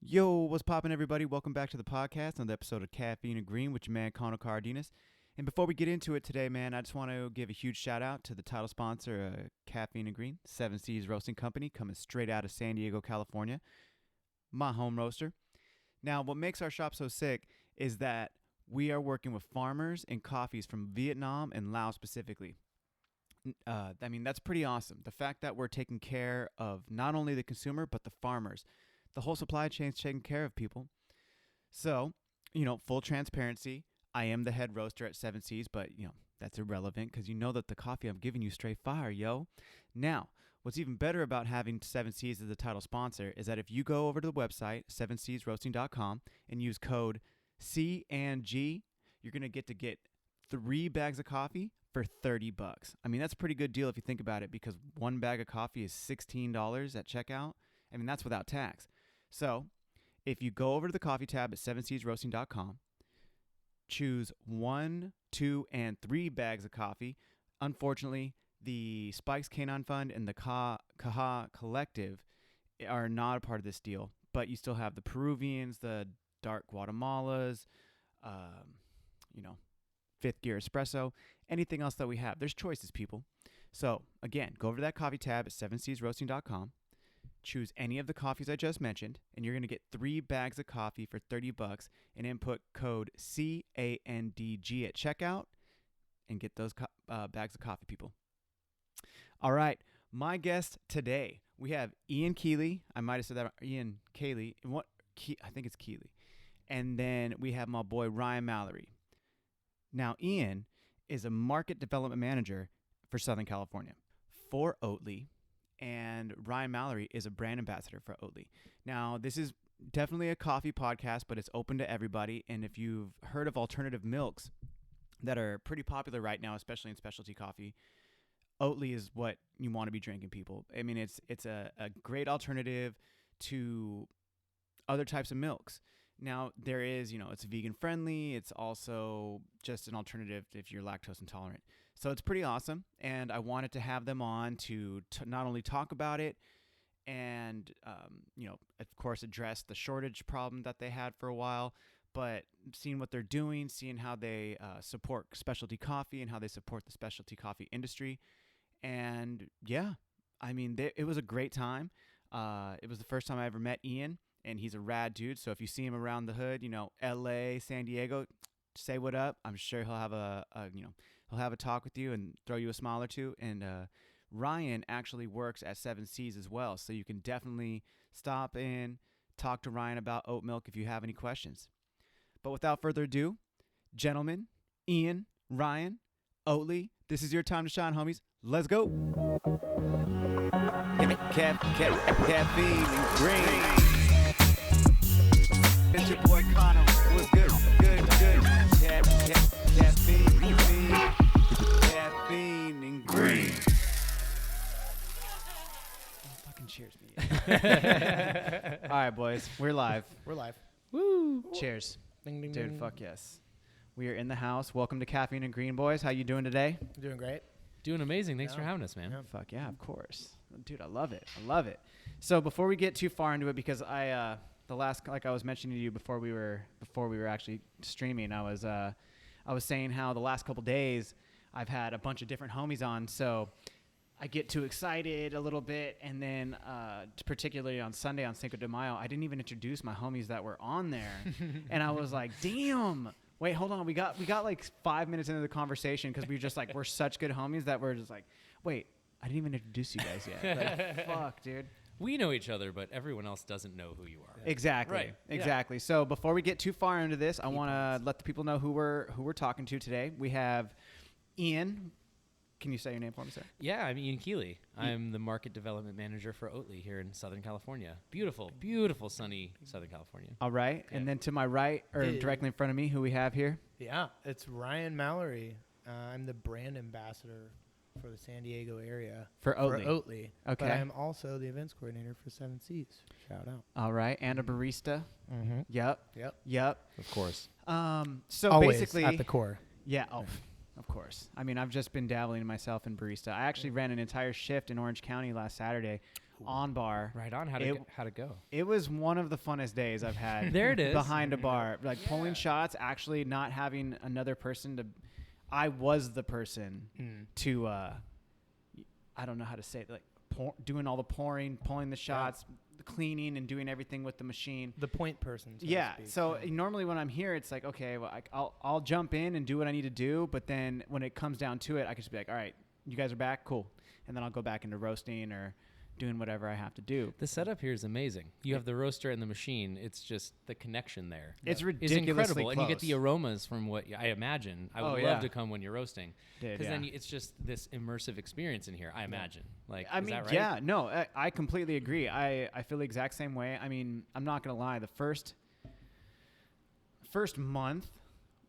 Yo, what's poppin', everybody? Welcome back to the podcast on the episode of Caffeine and Green with your man, Conor Cardenas. And before we get into it today, man, I just want to give a huge shout out to the title sponsor, Caffeine and Green, 7 Seas Roasting Company, coming straight out of San Diego, California, my home roaster. Now, what makes our shop so sick is that we are working with farmers and coffees from Vietnam and Laos specifically. That's pretty awesome. The fact that we're taking care of not only the consumer, but the farmers. The whole supply chain is taking care of people. So, full transparency, I am the head roaster at 7 Seas, but, that's irrelevant because you know that the coffee I'm giving you straight fire, yo. Now, what's even better about having 7 Seas as the title sponsor is that if you go over to the website, 7seasroasting.com, and use code C&G, you're going to get 3 bags of coffee for $30. I mean, that's a pretty good deal if you think about it, because one bag of coffee is $16 at checkout. I mean, that's without tax. So if you go over to the coffee tab at 7seasroasting.com, choose 1, 2, and 3 bags of coffee. Unfortunately, the Spikes Canine Fund and the Caja Collective are not a part of this deal, but you still have the Peruvians, the dark Guatemalas, fifth gear espresso, anything else that we have. There's choices, people. So again, go over to that coffee tab at 7seasroasting.com. Choose any of the coffees I just mentioned, and you're going to get 3 bags of coffee for $30, and input code CANDG at checkout and get those bags of coffee, people. All right, my guest today, we have Ian Keighley. I might have said that, Ian Keighley. I think it's Keighley. And then we have my boy Ryan Mallery. Now, Ian is a market development manager for Southern California for Oatly. And Ryan Mallery is a brand ambassador for Oatly. Now, this is definitely a coffee podcast, but it's open to everybody. And if you've heard of alternative milks that are pretty popular right now, especially in specialty coffee, Oatly is what you want to be drinking, people. I mean, it's a great alternative to other types of milks. Now, there is, it's vegan friendly. It's also just an alternative if you're lactose intolerant. So it's pretty awesome, and I wanted to have them on to not only talk about it and, of course, address the shortage problem that they had for a while, but seeing what they're doing, seeing how they support specialty coffee and how they support the specialty coffee industry. And, yeah, I mean, it was a great time. It was the first time I ever met Ian, and he's a rad dude. So if you see him around the hood, LA, San Diego, say what up. I'm sure he'll have he'll have a talk with you and throw you a smile or two. And Ryan actually works at 7 Seas as well, so you can definitely stop in, talk to Ryan about oat milk if you have any questions. But without further ado, gentlemen, Ian, Ryan, Oatly, this is your time to shine, homies. Let's go. Caffeine and Green. It's your boy Conor. What's good? Good. Caffeine and Green. Fucking cheers me. All right, boys. We're live. Woo. Cheers. Ding, ding, Dude, ding. fuck yes. We are in the house. Welcome to Caffeine and Green, boys. How you doing today? Doing great. Doing amazing. Thanks for having us, man. Yeah. Fuck yeah, of course. Dude, I love it. So before we get too far into it, because I was mentioning to you before we were actually streaming, I was saying how the last couple days I've had a bunch of different homies on, so I get too excited a little bit, and then particularly on Sunday on Cinco de Mayo, I didn't even introduce my homies that were on there, and I was like, damn. Wait, hold on. We got like 5 minutes into the conversation because we're such good homies that we're just like, wait, I didn't even introduce you guys yet. Like, fuck, dude. We know each other, but everyone else doesn't know who you are. Exactly. Right. Exactly. Yeah. So before we get too far into this, I want to let the people know who we're talking to today. We have Ian. Can you say your name for me, sir? Yeah, I'm Ian Keighley. I'm the market development manager for Oatly here in Southern California. Beautiful, beautiful, sunny Southern California. All right. Yeah. And then to my right, or directly in front of me, who we have here? Yeah, it's Ryan Mallery. I'm the brand ambassador for the San Diego area. For Oatly. Okay. But I'm also the events coordinator for 7 Seas. Shout out. All right. And a barista. Mm-hmm. Yep. Of course. So always basically at the core. Yeah. Oh, of course. I mean, I've just been dabbling myself in barista. I actually ran an entire shift in Orange County last Saturday on bar. Right on. How'd it go? It was one of the funnest days I've had. There it is. Behind a bar. Like pulling shots, actually not having another person to... I was the person to... I don't know how to say it. Like doing all the pouring, pulling the shots, cleaning, and doing everything with the machine. The point person. So yeah. to speak. So normally when I'm here, it's like, okay, well, I'll jump in and do what I need to do. But then when it comes down to it, I can just be like, all right, you guys are back, cool. And then I'll go back into roasting or doing whatever I have to do. The setup here is amazing. You have the roaster and the machine. It's just the connection there. It's is ridiculously incredible, close. and you get the aromas from what I imagine. I would love to come when you're roasting, because then it's just this immersive experience in here. I imagine. Like, I is mean, that right? yeah, no, I completely agree. I feel the exact same way. I mean, I'm not gonna lie. The first month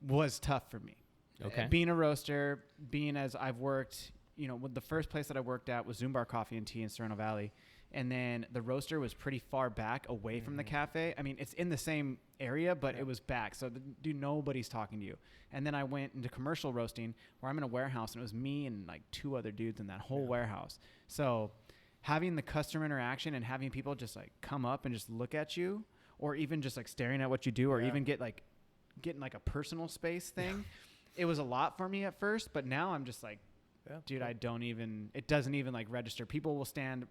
was tough for me. Okay. Being a roaster, being as I've worked. You know, the first place that I worked at was Zumbar Coffee and Tea in Sereno Valley. And then the roaster was pretty far back away from the cafe. I mean, it's in the same area, but it was back. So, nobody's talking to you. And then I went into commercial roasting where I'm in a warehouse, and it was me and like 2 other dudes in that whole warehouse. So having the customer interaction and having people just like come up and just look at you, or even just like staring at what you do, or even getting like a personal space thing. It was a lot for me at first, but now I'm just like, dude, it doesn't even like register. People will stand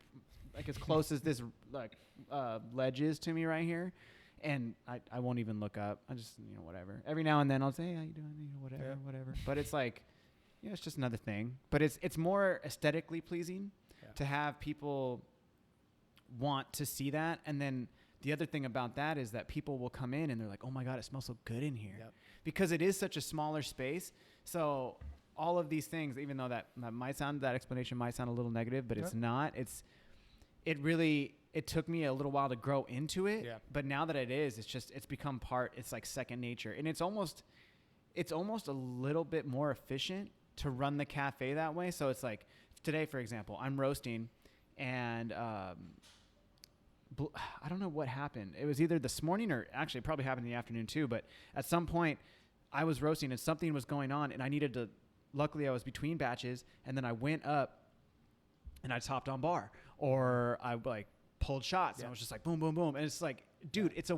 like as close as this like ledge is to me right here, and I won't even look up. I just, whatever. Every now and then I'll say, hey, how you doing? Whatever. But it's like, it's just another thing. But it's more aesthetically pleasing to have people want to see that. And then the other thing about that is that people will come in and they're like, oh my God, it smells so good in here. Because it is such a smaller space. So all of these things, even though that explanation might sound a little negative, but it's not. It took me a little while to grow into it, but now that it's become part. It's like second nature, and it's almost a little bit more efficient to run the cafe that way. So it's like today, for example, I'm roasting, and I don't know what happened. It was either this morning or actually it probably happened in the afternoon too. But at some point, I was roasting and something was going on, and I needed to. Luckily, I was between batches, and then I went up and I topped on bar, or I like pulled shots, and I was just like boom, boom, boom, and it's like, dude, it's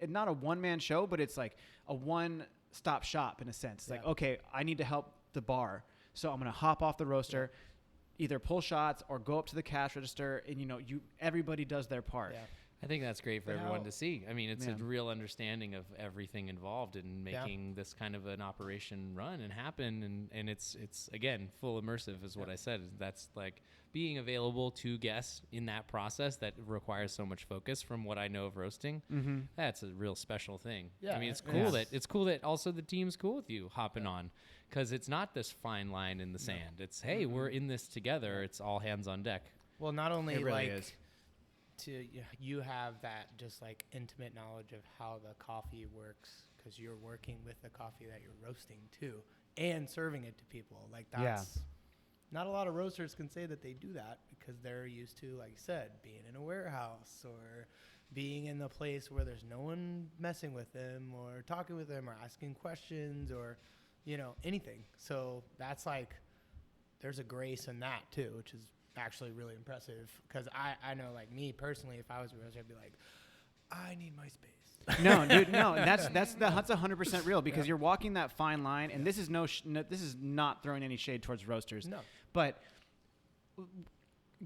not a one-man show, but it's like a one-stop shop in a sense. It's like, okay, I need to help the bar, so I'm gonna hop off the roaster, either pull shots or go up to the cash register, and everybody does their part. I think that's great for everyone to see. I mean, it's a real understanding of everything involved in making this kind of an operation run and happen. And it's again, full immersive is what I said. That's like being available to guests in that process that requires so much focus from what I know of roasting. That's a real special thing. I mean, it's cool that also the team's cool with you hopping on, because it's not this fine line in the sand. It's, hey, we're in this together. It's all hands on deck. Well, not only it really is. You have that just like intimate knowledge of how the coffee works, because you're working with the coffee that you're roasting too, and serving it to people. Like that's not a lot of roasters can say that they do that, because they're used to, like you said, being in a warehouse or being in the place where there's no one messing with them or talking with them or asking questions or anything. So that's like, there's a grace in that too, which is actually really impressive, because I know, like me personally, if I was a roaster, I'd be like, I need my space. No, dude, no, that's 100% real, because you're walking that fine line, and this is this is not throwing any shade towards roasters. No, but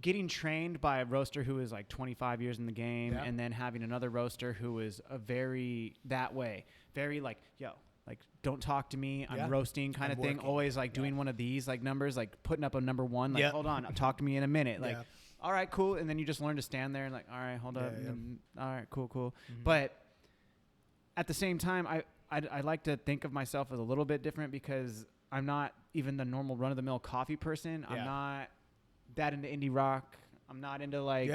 getting trained by a roaster who is like 25 years in the game, and then having another roaster who is very like, yo, like, don't talk to me. I'm roasting kind of thing. Working. Always like doing one of these like numbers, like putting up a number 1. Like, hold on, talk to me in a minute. Like, all right, cool. And then you just learn to stand there and like, all right, hold up. All right, cool. Mm-hmm. But at the same time, I like to think of myself as a little bit different, because I'm not even the normal run of the mill coffee person. I'm not that into indie rock. I'm not into like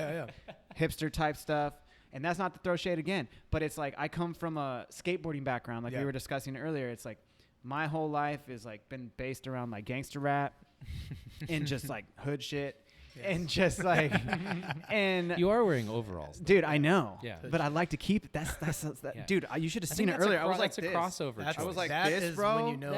hipster type stuff. And that's not to throw shade again, but it's like, I come from a skateboarding background, like we were discussing earlier. It's like my whole life is like been based around like gangster rap and just like hood shit and just like, and you are wearing overalls, dude. I know, but I like to keep it. That's dude. You should have seen it earlier. I was like, that's a crossover. I was like, that this, bro. When you know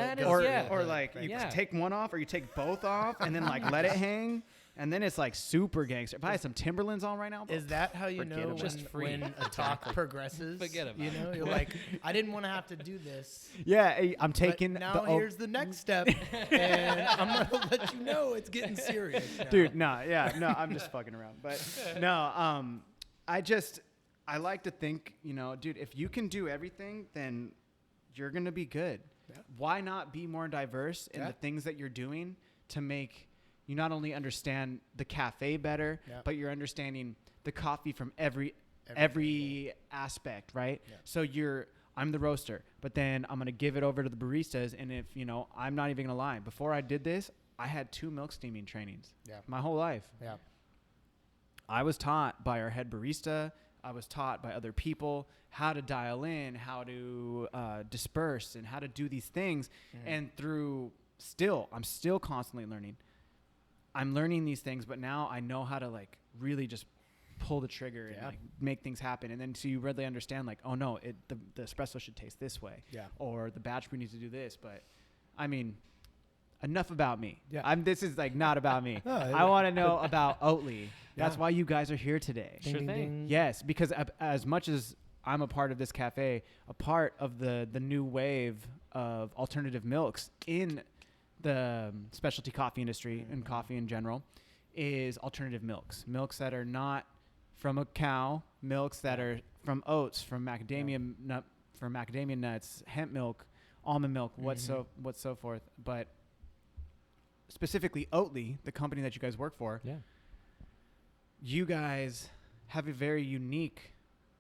or like you take one off or you take both off and then like let it hang. And then it's like super gangster. If I had some Timberlands on right now, bro, is that how you know when a talk progresses? Forget about it. You know, you're like, I didn't want to have to do this. Yeah, I'm taking. Now here's the next step, and I'm gonna let you know it's getting serious. Now. Dude, no, I'm just fucking around. But no, I like to think, dude, if you can do everything, then you're gonna be good. Yeah. Why not be more diverse in the things that you're doing to make you not only understand the cafe better, but you're understanding the coffee from every aspect, right? Yeah. So I'm the roaster, but then I'm going to give it over to the baristas. And if, I'm not even going to lie, before I did this, I had 2 milk steaming trainings my whole life. Yeah. I was taught by our head barista. I was taught by other people how to dial in, how to disperse, and how to do these things. And I'm still constantly learning. I'm learning these things, but now I know how to like really just pull the trigger and like make things happen. And then so you really understand like, oh no, the espresso should taste this way, or the batch brew needs to do this. But I mean, enough about me. Yeah. This is like not about me. I want to know about Oatly. That's why you guys are here today. Sure thing. Yes, because as much as I'm a part of this cafe, a part of the new wave of alternative milks in the specialty coffee industry and coffee in general is alternative milks that are not from a cow, milks that are from oats, from macadamia nuts, hemp milk, almond milk, what so forth. But specifically Oatly, the company that you guys work for, you guys have a very unique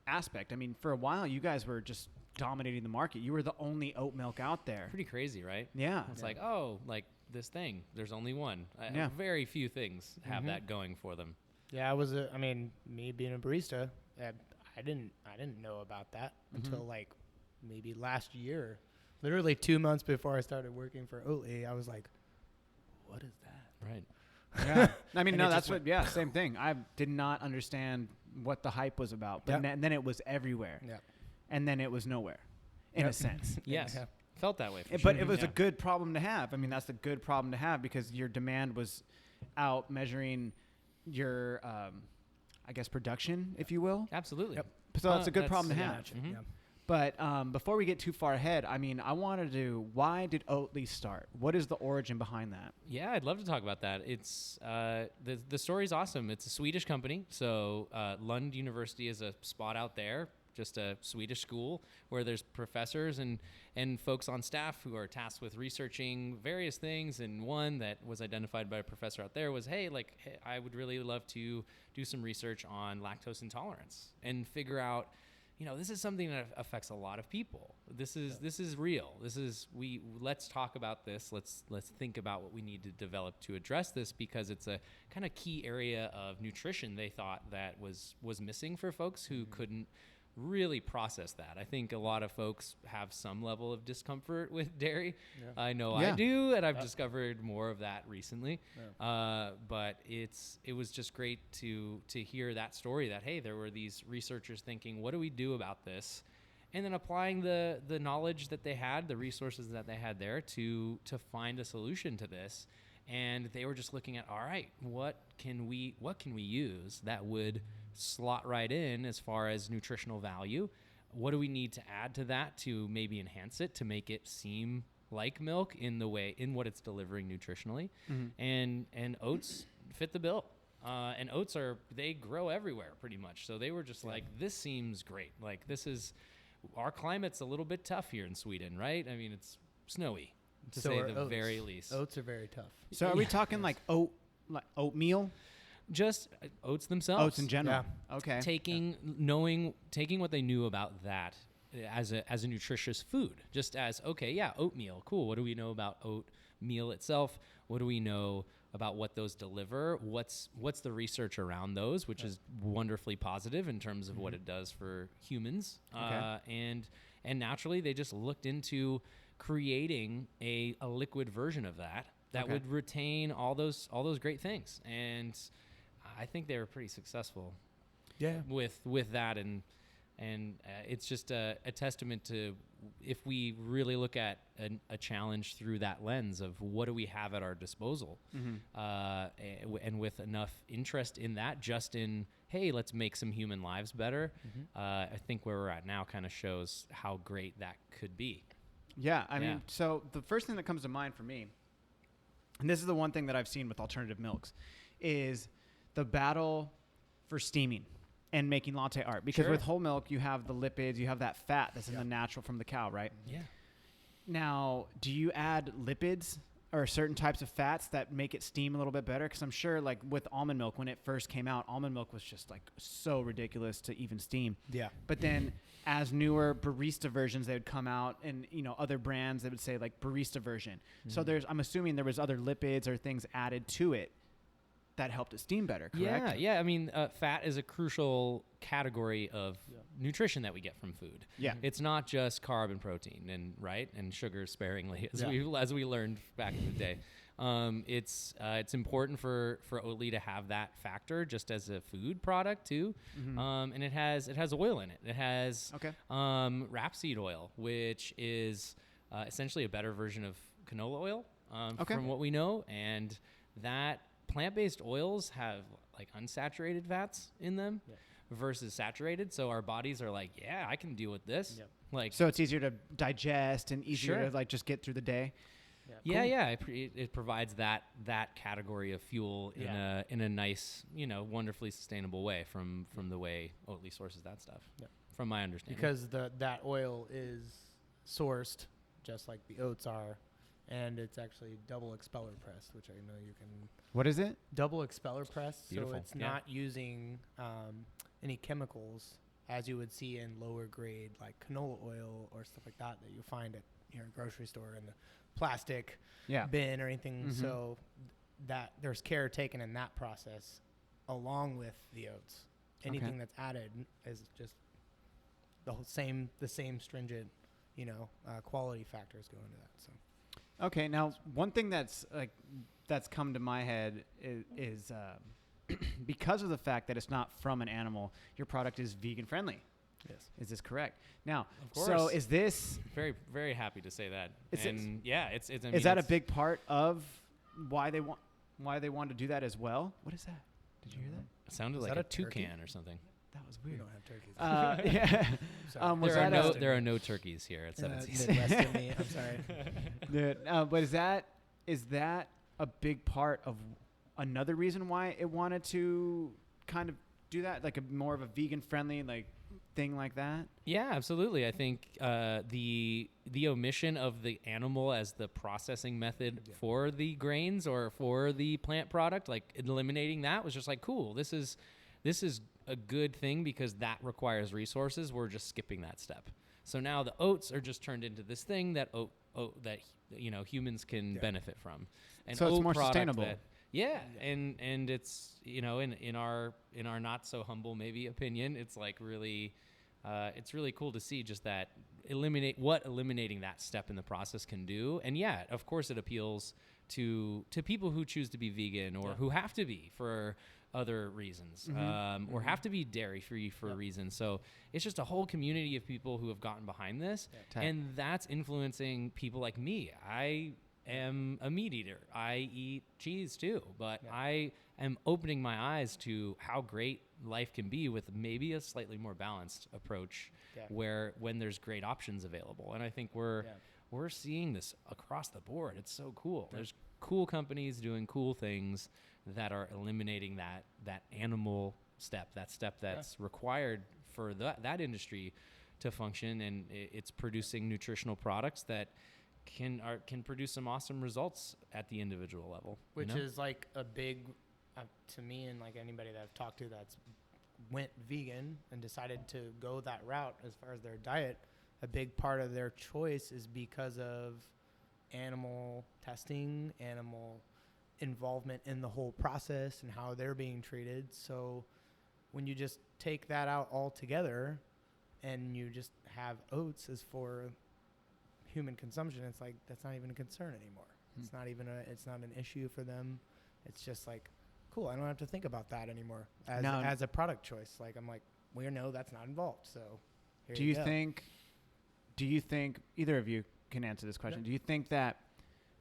aspect. I mean, for a while, you guys were just dominating the market. You were the only oat milk out there. Pretty crazy, right? Yeah. It's like, this thing, there's only one. Very few things have that going for them. Yeah, me being a barista, I didn't know about that until like maybe last year. Literally 2 months before I started working for Oatly, I was like, what is that? Right. Yeah. I mean, no, that's same thing. I did not understand what the hype was about, but then it was everywhere. Yeah. And then it was nowhere, in a sense. Yes. Felt that way. But it was a good problem to have. I mean, that's a good problem to have because your demand was out measuring your, production, if you will. Absolutely. Yep. So that's a good problem to have. Mm-hmm. Yeah. But before we get too far ahead, I wanted to, why did Oatly start? What is the origin behind that? Yeah, I'd love to talk about that. It's the story's awesome. It's a Swedish company. So Lund University is a spot out there, just a Swedish school where there's professors and folks on staff who are tasked with researching various things. And one that was identified by a professor out there was, hey, I would really love to do some research on lactose intolerance and figure out, this is something that affects a lot of people. This is real. Let's talk about this. Let's think about what we need to develop to address this, because it's a kind of key area of nutrition they thought that was missing for folks who couldn't really process that. I think a lot of folks have some level of discomfort with dairy. Yeah. I know I do, and I've discovered more of that recently. Yeah. But it was just great to hear that story that, hey, there were these researchers thinking, what do we do about this? And then applying the knowledge that they had, the resources that they had there to find a solution to this. And they were just looking at, all right, what can we use that would slot right in as far as nutritional value? What do we need to add to that to maybe enhance it, to make it seem like milk in what it's delivering nutritionally? Mm-hmm. And oats fit the bill. And oats they grow everywhere pretty much. So they were just like, this seems great. Like, our climate's a little bit tough here in Sweden, right? I mean, it's snowy, to say the very least. Oats are very tough. So are we talking like oatmeal? Just oats themselves. Oats in general. Yeah. Okay. Taking what they knew about that as a nutritious food, just as, oatmeal, cool. What do we know about oatmeal itself? What do we know about what those deliver? What's the research around those, which is wonderfully positive in terms of what it does for humans. Okay. And naturally, they just looked into creating a liquid version of that would retain all those great things. And I think they were pretty successful with that. And it's just a testament to, if we really look at a challenge through that lens of what do we have at our disposal, and with enough interest in that, just in, hey, let's make some human lives better. I think where we're at now kind of shows how great that could be. Yeah, I mean, so the first thing that comes to mind for me, and this is the one thing that I've seen with alternative milks, is the battle for steaming and making latte art. Because with whole milk, you have the lipids, you have that fat that's in the natural from the cow, right? Yeah. Now, do you add lipids or certain types of fats that make it steam a little bit better? Because I'm sure, like with almond milk, when it first came out, almond milk was just like so ridiculous to even steam. Yeah. But then as newer barista versions, they would come out, and other brands, they would say like barista version. So I'm assuming there was other lipids or things added to it that helped it steam better, correct? Yeah. I mean, fat is a crucial category of nutrition that we get from food. Yeah. It's not just carb and protein and sugar sparingly, as we learned back in the day. It's important for Oatly to have that factor just as a food product too. And it has oil in it. It has rapeseed oil, which is essentially a better version of canola oil from what we know, and that plant-based oils have like unsaturated fats in them versus saturated. So our bodies are like, I can deal with this. Yep. Like, so it's easier to digest and easier to like just get through the day. It provides that category of fuel in a nice, wonderfully sustainable way from the way Oatly sources that stuff. From my understanding, because that oil is sourced just like the oats are. And it's actually double expeller press, which I know you can. What is it? Double expeller press. Beautiful. So it's not using any chemicals as you would see in lower grade like canola oil or stuff like that you find at your grocery store in the plastic bin or anything. So that there's care taken in that process along with the oats. Anything that's added is just the same stringent, quality factors go into that. So. Okay, now one thing that's come to my head is because of the fact that it's not from an animal, your product is vegan friendly. Yes. Is this correct? Now, of course. so is this very, very happy to say that? It's is that a big part of why they want to do that as well? What is that? Did you hear that? It sounded like a toucan or something. That was weird. We don't have turkeys. There are no turkeys here at 17. Midwest of me. I'm sorry. But is that a big part of another reason why it wanted to kind of do that, like more of a vegan friendly like thing like that? Yeah, absolutely. I think the omission of the animal as the processing method for the grains or for the plant product, like eliminating that was just like, cool. This is a good thing because that requires resources. We're just skipping that step. So now the oats are just turned into this thing that that humans can benefit from. And so it's more sustainable. And it's in our not so humble maybe opinion, it's like really it's really cool to see just that eliminating that step in the process can do. And of course it appeals to people who choose to be vegan or who have to be for other reasons, or have to be dairy free for a reason. So it's just a whole community of people who have gotten behind this, and that's influencing people like me. I am a meat eater. I eat cheese too, but I am opening my eyes to how great life can be with maybe a slightly more balanced approach, where when there's great options available. And I think we're seeing this across the board. It's so cool. There's cool companies doing cool things that are eliminating that animal step, that's required for that industry to function, and it's producing nutritional products that can produce some awesome results at the individual level. Which is like a big, to me and like anybody that I've talked to that's went vegan and decided to go that route as far as their diet, a big part of their choice is because of animal testing, animal involvement in the whole process and how they're being treated. So when you just take that out altogether and you just have oats as for human consumption, it's like that's not even a concern anymore. It's not an issue for them. It's just like, cool, I don't have to think about that anymore as a product choice. Like I'm like, we know that's not involved. So Do you think either of you can answer this question? Do you think that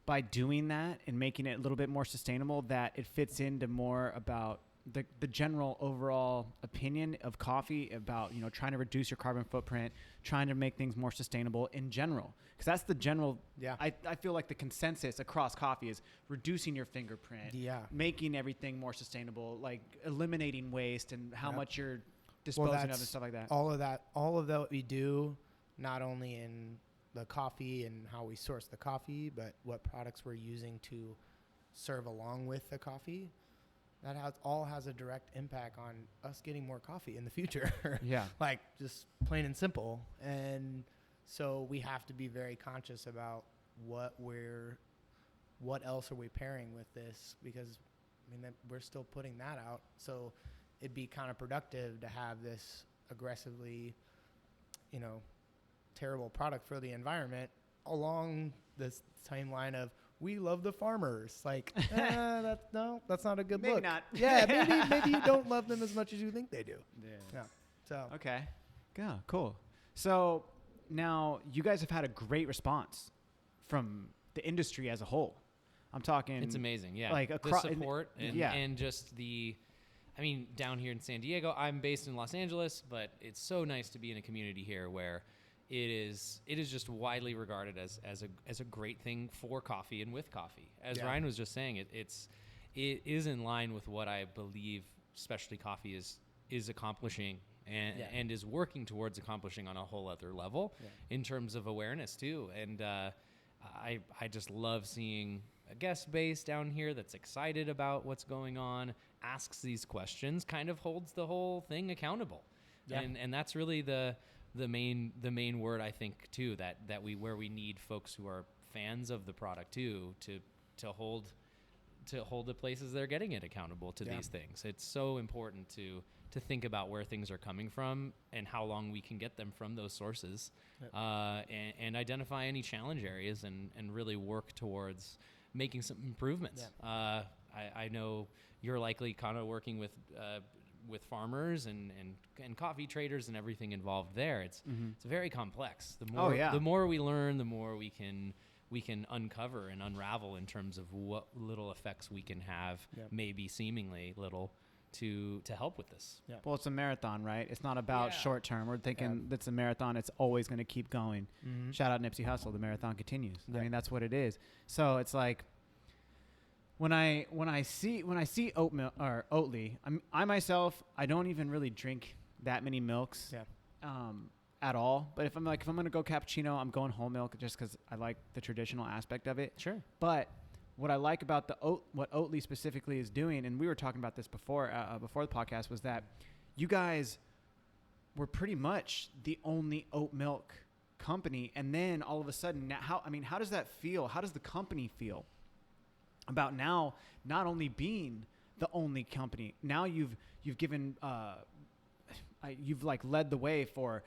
by doing that and making it a little bit more sustainable, that it fits into more about the general overall opinion of coffee about, trying to reduce your carbon footprint, trying to make things more sustainable in general? Because that's the general, I feel like the consensus across coffee is reducing your fingerprint, making everything more sustainable, like eliminating waste and how much you're disposing of and stuff like that. All of that we do, not only in the coffee and how we source the coffee, but what products we're using to serve along with the coffee. That has a direct impact on us getting more coffee in the future. Like just plain and simple. And so we have to be very conscious about what else are we pairing with this, because we're still putting that out. So it'd be counterproductive to have this aggressively, terrible product for the environment along this timeline of we love the farmers. Like, that's not a good look. Maybe not. Yeah, maybe you don't love them as much as you think they do. Yeah. So okay. Yeah, cool. So now you guys have had a great response from the industry as a whole. I'm talking. It's amazing. Yeah. Like the support and just down here in San Diego, I'm based in Los Angeles, but it's so nice to be in a community here where it is just widely regarded as a great thing for coffee and with coffee. As Ryan was just saying, it is in line with what I believe specialty coffee is accomplishing and is working towards accomplishing on a whole other level in terms of awareness too. And I just love seeing a guest base down here that's excited about what's going on, asks these questions, kind of holds the whole thing accountable. Yeah. And that's really the main word, I think, too, that where we need folks who are fans of the product too to hold the places they're getting it accountable to these things. It's so important to think about where things are coming from and how long we can get them from those sources, and identify any challenge areas and really work towards making some improvements. I know you're likely kind of working with farmers and coffee traders and everything involved there. It's very complex. The more we learn, the more we can uncover and unravel in terms of what little effects we can have, maybe seemingly little, to help with this. Yeah. Well, it's a marathon, right? It's not about short term. We're thinking it's a marathon. It's always going to keep going. Mm-hmm. Shout out Nipsey Hussle. The marathon continues. Yeah. I mean, that's what it is. So it's like, when I see oat milk or Oatly, I myself, I don't even really drink that many milks at all. But if I'm going to go cappuccino, I'm going whole milk just because I like the traditional aspect of it. Sure. But what I like about what Oatly specifically is doing, and we were talking about this before the podcast, was that you guys were pretty much the only oat milk company, and then all of a sudden, how does that feel? How does the company feel about now not only being the only company? Now you've given you've like led the way for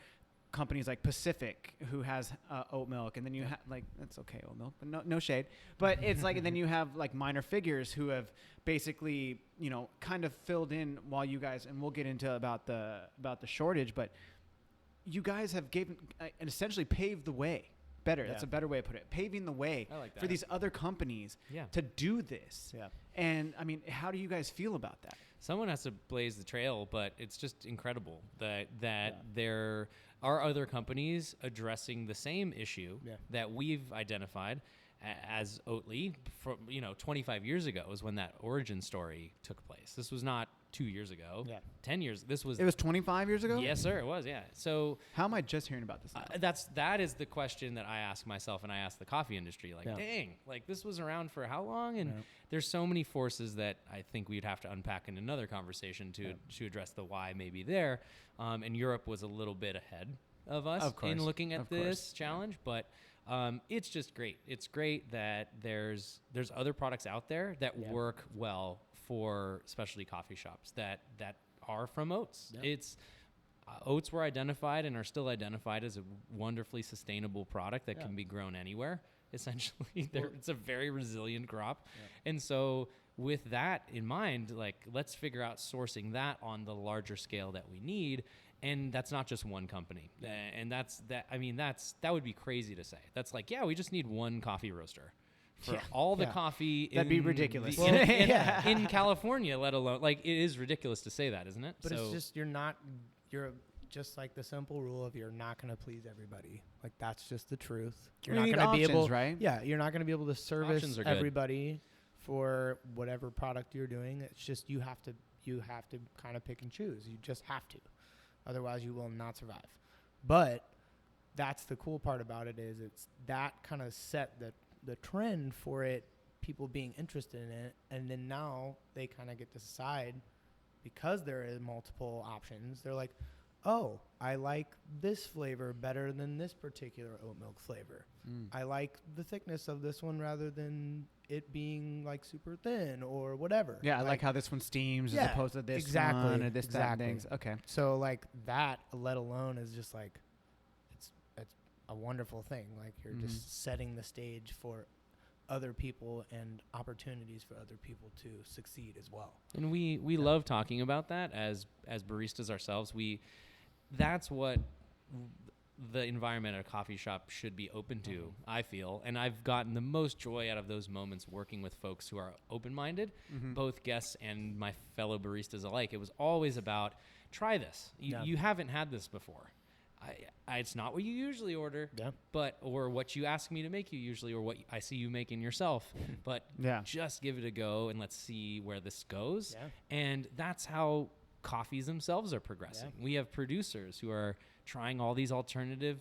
companies like Pacific, who has oat milk, and then you have that's okay, oat milk, but no shade, but it's like, and then you have like Minor Figures, who have basically kind of filled in while you guys, and we'll get into about the shortage, but you guys have and essentially paved the way. That's a better way to put it. Paving the way for these other companies to do this. Yeah. And I mean, how do you guys feel about that? Someone has to blaze the trail, but it's just incredible that there are other companies addressing the same issue that we've identified as Oatly. From 25 years ago is when that origin story took place. This was not 2 years ago. 10 years. It was 25 years ago. Yes, sir. It was. Yeah. So how am I just hearing about this now? That is the question that I ask myself, and I ask the coffee industry. Dang, this was around for how long? And there's so many forces that I think we'd have to unpack in another conversation to address the why maybe there. And Europe was a little bit ahead of us in looking at this challenge, but it's just great. It's great that there's other products out there that work well for specialty coffee shops that are from oats. Yeah. Oats were identified and are still identified as a wonderfully sustainable product that can be grown anywhere. Essentially, it's a very resilient crop, and so with that in mind, let's figure out sourcing that on the larger scale that we need, And that's not just one company. And that would be crazy to say. That's like, yeah, we just need one coffee roaster for all the coffee. That'd be ridiculous. In California, let alone, like, it is ridiculous to say that, isn't it? But it's just, you're just like the simple rule of you're not going to please everybody. Like, that's just the truth. You're not going to be able, right? Yeah, you're not going to be able to service everybody for whatever product you're doing. It's just you have to kind of pick and choose. You just have to. Otherwise, you will not survive. But that's the cool part about it is it's that kind of set the trend for it, people being interested in it, and then now they kind of get to decide because there is multiple options. They're like, oh, I like this flavor better than this particular oat milk flavor. I like the thickness of this one rather than it being like super thin or whatever. Yeah, I like how this one steams as opposed to this one or this that things. Okay. So like that, let alone, is just like it's a wonderful thing. Like you're just setting the stage for other people and opportunities for other people to succeed as well. And we love talking about that as baristas ourselves. That's what the environment at a coffee shop should be open to, I feel. And I've gotten the most joy out of those moments working with folks who are open-minded, both guests and my fellow baristas alike. It was always about, try this. You haven't had this before. It's not what you usually order, or what you ask me to make you usually, or what I see you making yourself. But just give it a go and let's see where this goes. Yeah. And that's how coffees themselves are progressing. We have producers who are trying all these alternative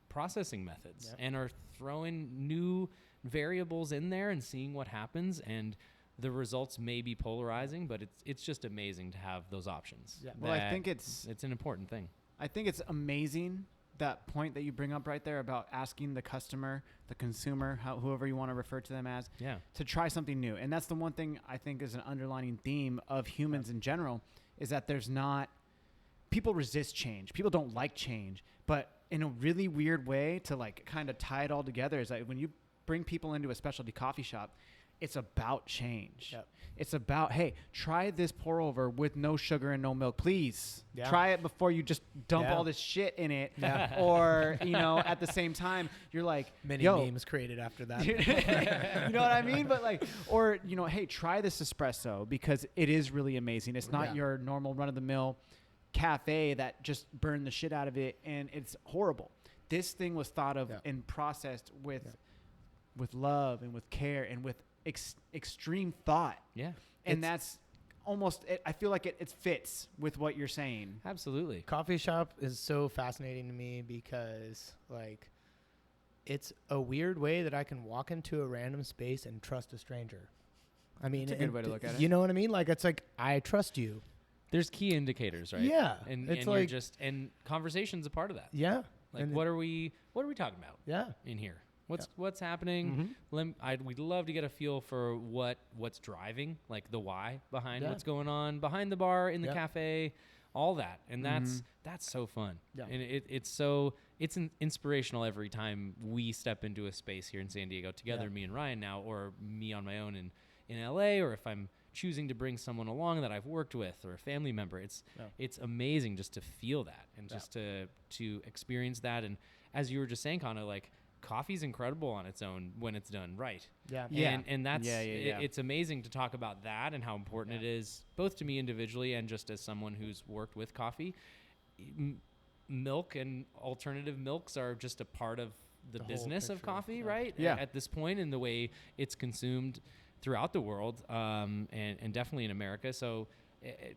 processing methods and are throwing new variables in there and seeing what happens. And the results may be polarizing, but it's just amazing to have those options. Yeah. Well, I think it's an important thing. I think it's amazing, that point that you bring up right there about asking the customer, the consumer, whoever you want to refer to them as, to try something new. And that's the one thing I think is an underlining theme of humans in general, is that people resist change. People don't like change. But in a really weird way, to like kind of tie it all together, is like when you bring people into a specialty coffee shop, it's about change. Yep. It's about, hey, try this pour over with no sugar and no milk, please. Yeah. Try it before you just dump all this shit in it. Yeah. Or, at the same time, you're like, many memes created after that. You know what I mean? But like, or, hey, try this espresso because it is really amazing. It's not your normal run-of-the-mill cafe that just burned the shit out of it and it's horrible. This thing was thought of and processed with love and with care and with extreme thought. Yeah. And that's almost, I feel like it fits with what you're saying. Absolutely. Coffee shop is so fascinating to me because like it's a weird way that I can walk into a random space and trust a stranger. I mean, it's a good way to look at it. You know what I mean? Like, it's like, I trust you. There's key indicators, right? Yeah. And you're just, and conversation's a part of that. Yeah. Like, what are we talking about? Yeah. In here? What's happening? We'd love to get a feel for what's driving, like the why behind what's going on behind the bar, in the cafe, all that. And that's so fun. Yeah. And it's inspirational every time we step into a space here in San Diego together, me and Ryan now, or me on my own in LA, or if I'm choosing to bring someone along that I've worked with or a family member. It's amazing just to feel that and just to experience that. And as you were just saying, Kana, like, coffee's incredible on its own when it's done right. Yeah. And that's it's amazing to talk about that and how important it is, both to me individually and just as someone who's worked with coffee. Milk and alternative milks are just a part of the business of coffee, right? Yeah. At this point, in the way it's consumed throughout the world, and definitely in America. So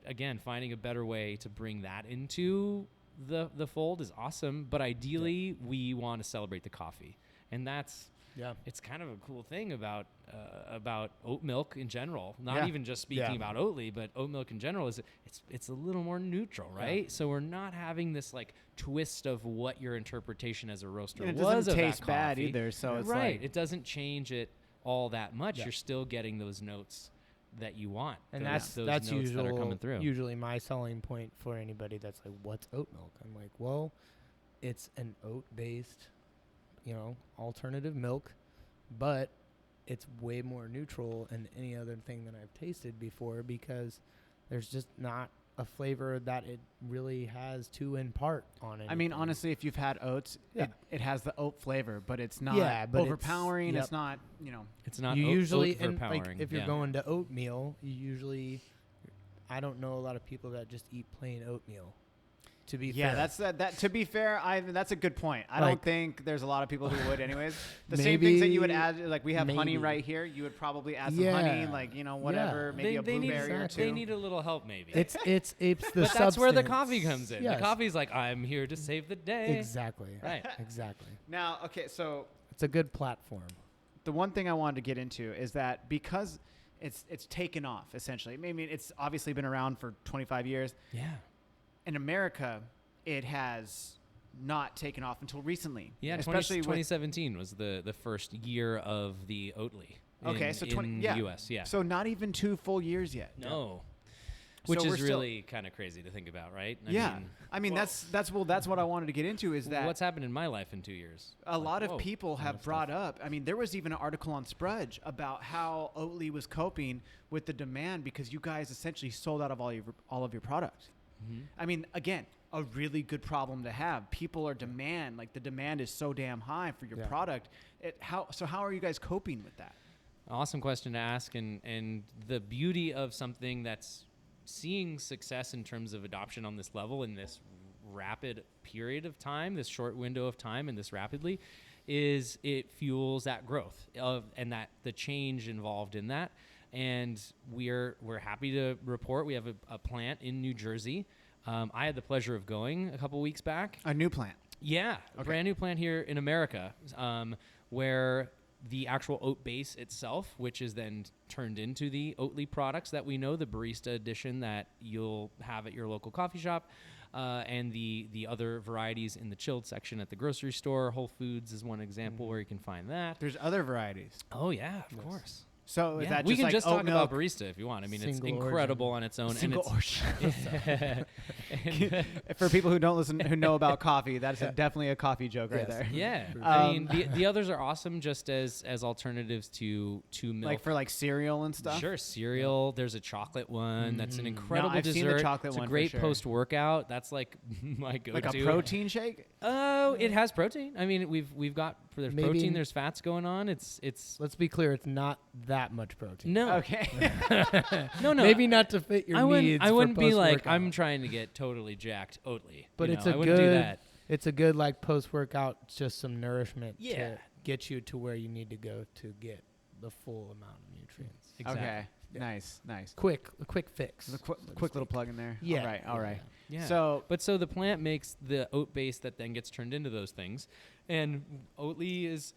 again, finding a better way to bring that into the fold is awesome, but ideally we want to celebrate the coffee, and that's it's kind of a cool thing about oat milk in general, not even just speaking about Oatly, but oat milk in general is it's a little more neutral, right? So we're not having this like twist of what your interpretation as a roaster was. It doesn't taste bad either, so it's right. It doesn't change it all that much. You're still getting those notes that you want, and that's usually that are coming through. Usually my selling point for anybody that's like, what's oat milk? I'm like, well, it's an oat-based, alternative milk, but it's way more neutral than any other thing that I've tasted before because there's just not a flavor that it really has to impart on it. I mean, honestly, if you've had oats, it has the oat flavor, but it's not but overpowering. It's not, It's not you usually overpowering. like if you're going to oatmeal, you usually, I don't know a lot of people that just eat plain oatmeal. To be fair. that's that. To be fair, that's a good point. I don't think there's a lot of people who would, anyways. The same things that you would add, like we have honey right here. You would probably add some honey, like whatever, maybe a blueberry or two. They need a little help, maybe. It's the but that's where the coffee comes in. Yes. The coffee's like, I'm here to save the day. Exactly. Right. Exactly. Now, okay, so it's a good platform. The one thing I wanted to get into is that because it's taken off essentially. I mean, it's obviously been around for 25 years. Yeah. In America, it has not taken off until recently. Yeah, especially 2017 was the first year of the Oatly. In the U.S. Yeah. So not even 2 full years yet. No. Which is really kind of crazy to think about, right? I mean that's what I wanted to get into is that what's happened in my life in 2 years. A lot of people have brought up. I mean, there was even an article on Sprudge about how Oatly was coping with the demand because you guys essentially sold out of all of your product. Mm-hmm. I mean, again, a really good problem to have. People are the demand is so damn high for your product. How are you guys coping with that? Awesome question to ask, and the beauty of something that's seeing success in terms of adoption on this level in this rapid period of time, this short window of time, and this rapidly, is it fuels that growth and that the change involved in that. And we're happy to report we have a plant in New Jersey. I had the pleasure of going a couple weeks back. A new plant. Yeah, a brand new plant here in America, where the actual oat base itself, which is then turned into the Oatly products that we know, the barista edition that you'll have at your local coffee shop, and the other varieties in the chilled section at the grocery store. Whole Foods is one example where you can find that. There's other varieties. Oh, yeah, of course. So is that we just can like just oat talk milk? about barista if you want. I mean, it's Single incredible origin. on its own. Single origin. For people who don't listen, who know about coffee, that's definitely a coffee joke right there. Yeah, I mean, the others are awesome just as alternatives to milk. Like for like cereal and stuff. Sure, cereal. There's a chocolate one that's an incredible I've dessert. seen the chocolate it's one a for great sure. post-workout. That's like my go-to. Like a protein shake. Oh, it has protein. I mean, we've got there's protein. There's fats going on. It's. Let's be clear. It's not that much protein. No. Okay. No. Maybe not to fit your needs. I wouldn't be like post-workout. I'm trying to get totally jacked Oatly. But you it's know, a I wouldn't do that. It's a good like post-workout, just some nourishment Yeah. to get you to where you need to go to get the full amount of nutrients. Exactly. Okay. Yeah. Nice. A quick fix. A quick little plug in there. Yeah. All right. Yeah. So So the plant makes the oat base that then gets turned into those things, and Oatly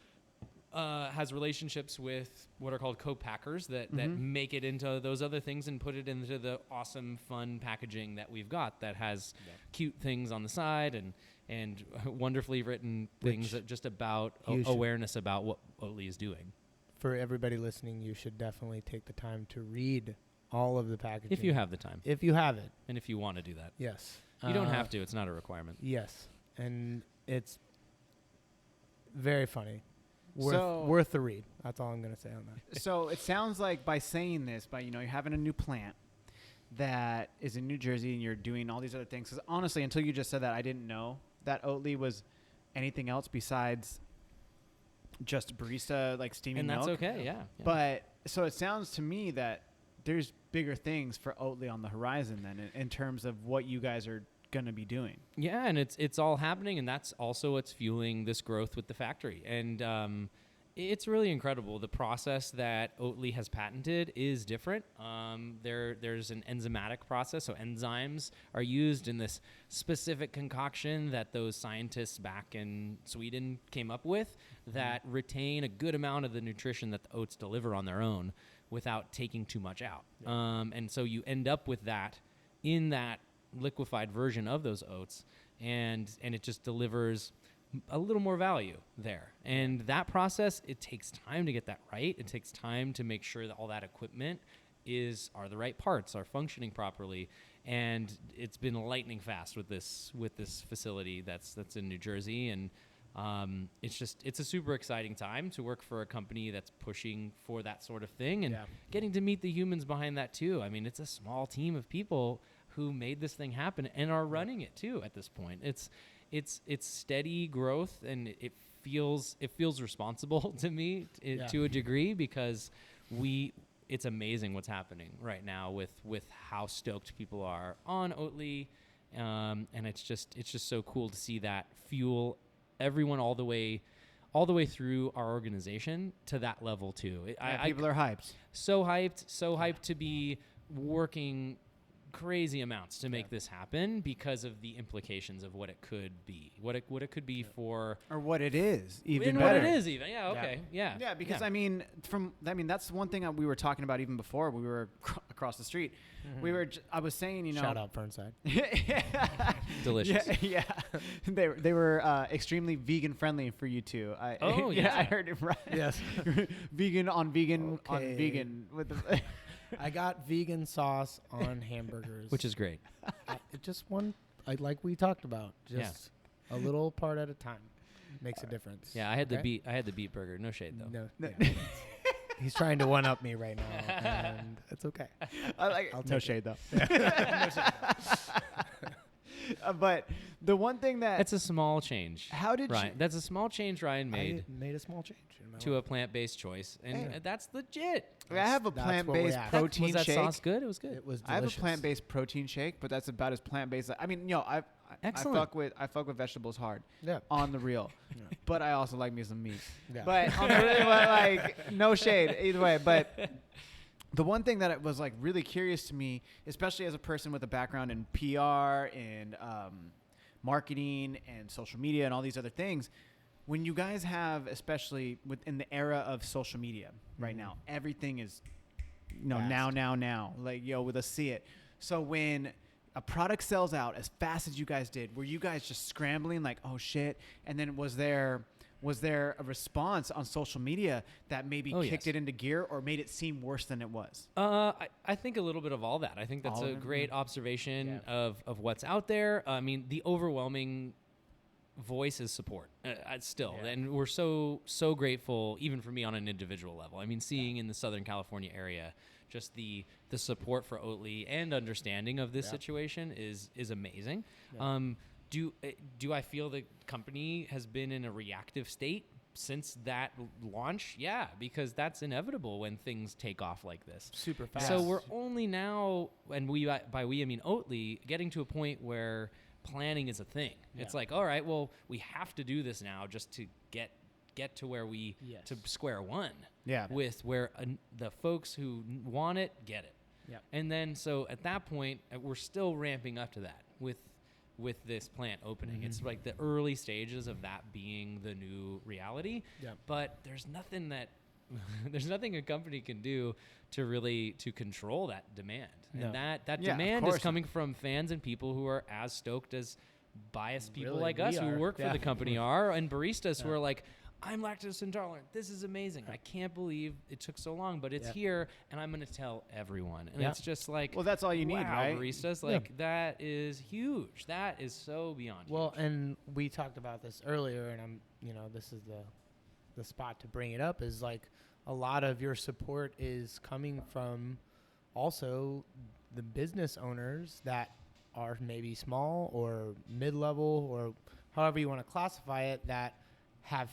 has relationships with what are called co-packers that make it into those other things and put it into the awesome, fun packaging that we've got that has cute things on the side and wonderfully written things that just about awareness about what Oatly is doing. For everybody listening, you should definitely take the time to read all of the packaging. If you have the time. If you have it. And if you want to do that. Yes. You don't have to. It's not a requirement. Yes. And it's very funny. So- Worth the read. That's all I'm going to say on that. So it sounds like by saying this, you're having a new plant that is in New Jersey and you're doing all these other things. Because honestly, until you just said that, I didn't know that Oatly was anything else besides just barista, like steaming And that's milk. okay, yeah. But so it sounds to me that there's bigger things for Oatly on the horizon then in terms of what you guys are going to be doing. Yeah, and it's all happening, and that's also what's fueling this growth with the factory. And it's really incredible. The process that Oatly has patented is different. There's an enzymatic process, so enzymes are used in this specific concoction that those scientists back in Sweden came up with that retain a good amount of the nutrition that the oats deliver on their own without taking too much out. Yeah. And so you end up with that in that liquefied version of those oats, and it just delivers a little more value there. And that process, it takes time to get that right. It takes time to make sure that all that equipment are the right parts, are functioning properly. And it's been lightning fast with this facility that's in New Jersey. And it's a super exciting time to work for a company that's pushing for that sort of thing and getting to meet the humans behind that too. I mean, it's a small team of people who made this thing happen and are running it too at this point. It's steady growth, and it feels responsible to me to a degree, because it's amazing what's happening right now with how stoked people are on Oatly, and it's just so cool to see that fuel everyone all the way through our organization to that level too. People are hyped. So hyped to be working crazy amounts to make this happen because of the implications of what it could be, what it could be for, or what it is, even and better. what it is even. Yeah. Okay. Yeah. Yeah. Because I mean, that's one thing we were talking about even before we were across the street. Mm-hmm. I was saying, you know, shout out Fernside. Delicious. Yeah. They were extremely vegan friendly for you too. I heard it right. Yes. vegan on vegan with the. I got vegan sauce on hamburgers, which is great. Just one, like we talked about, just a little part at a time makes a difference. Yeah, I had the beet burger. No shade though. No. He's trying to one up me right now, and it's okay. I like it. No shade though. No shade. But the one thing that's a small change. How did Ryan? That's a small change Ryan made. I made a small change in my to life. a plant-based choice, and that's legit. I have a plant-based protein was that shake. sauce good? It was good. It was delicious. I have a plant-based protein shake, but that's about as plant-based. I mean, I fuck with vegetables hard. Yeah. On the real. Yeah. But I also like me some meat. Yeah. But on the real, like no shade either way. But the one thing that was like really curious to me, especially as a person with a background in PR and marketing and social media and all these other things, when you guys have, especially within the era of social media right now, everything is, now, like, with a see it. So when a product sells out as fast as you guys did, were you guys just scrambling like, oh shit? And then was there a response on social media that maybe kicked it into gear or made it seem worse than it was? I think a little bit of all that. I think that's a great observation of what's out there. I mean, the overwhelming voice is support still. And we're so grateful, even for me on an individual level. I mean, seeing in the Southern California area, just the support for Oatly and understanding of this situation is amazing. Yeah. Do I feel the company has been in a reactive state since that launch? Yeah, because that's inevitable when things take off like this. Super fast. So we're only now, and by we I mean Oatly, getting to a point where planning is a thing. Yeah. It's like, all right, well, we have to do this now just to get to where to square one. Yeah. With where the folks who want it get it. Yeah. And then so at that point, we're still ramping up to that with this plant opening. Mm-hmm. It's like the early stages of that being the new reality. Yeah. But there's nothing a company can do to control that demand. No. And that demand is coming from fans and people who are as stoked as biased people like us who work for the company are, and baristas who are like, I'm lactose intolerant. This is amazing. I can't believe it took so long, but it's here, and I'm going to tell everyone. And it's just like, well, that's all you need, right? Baristas, that is huge. That is so beyond huge. And we talked about this earlier, and this is the spot to bring it up, is like a lot of your support is coming from also the business owners that are maybe small or mid-level or however you want to classify it, that have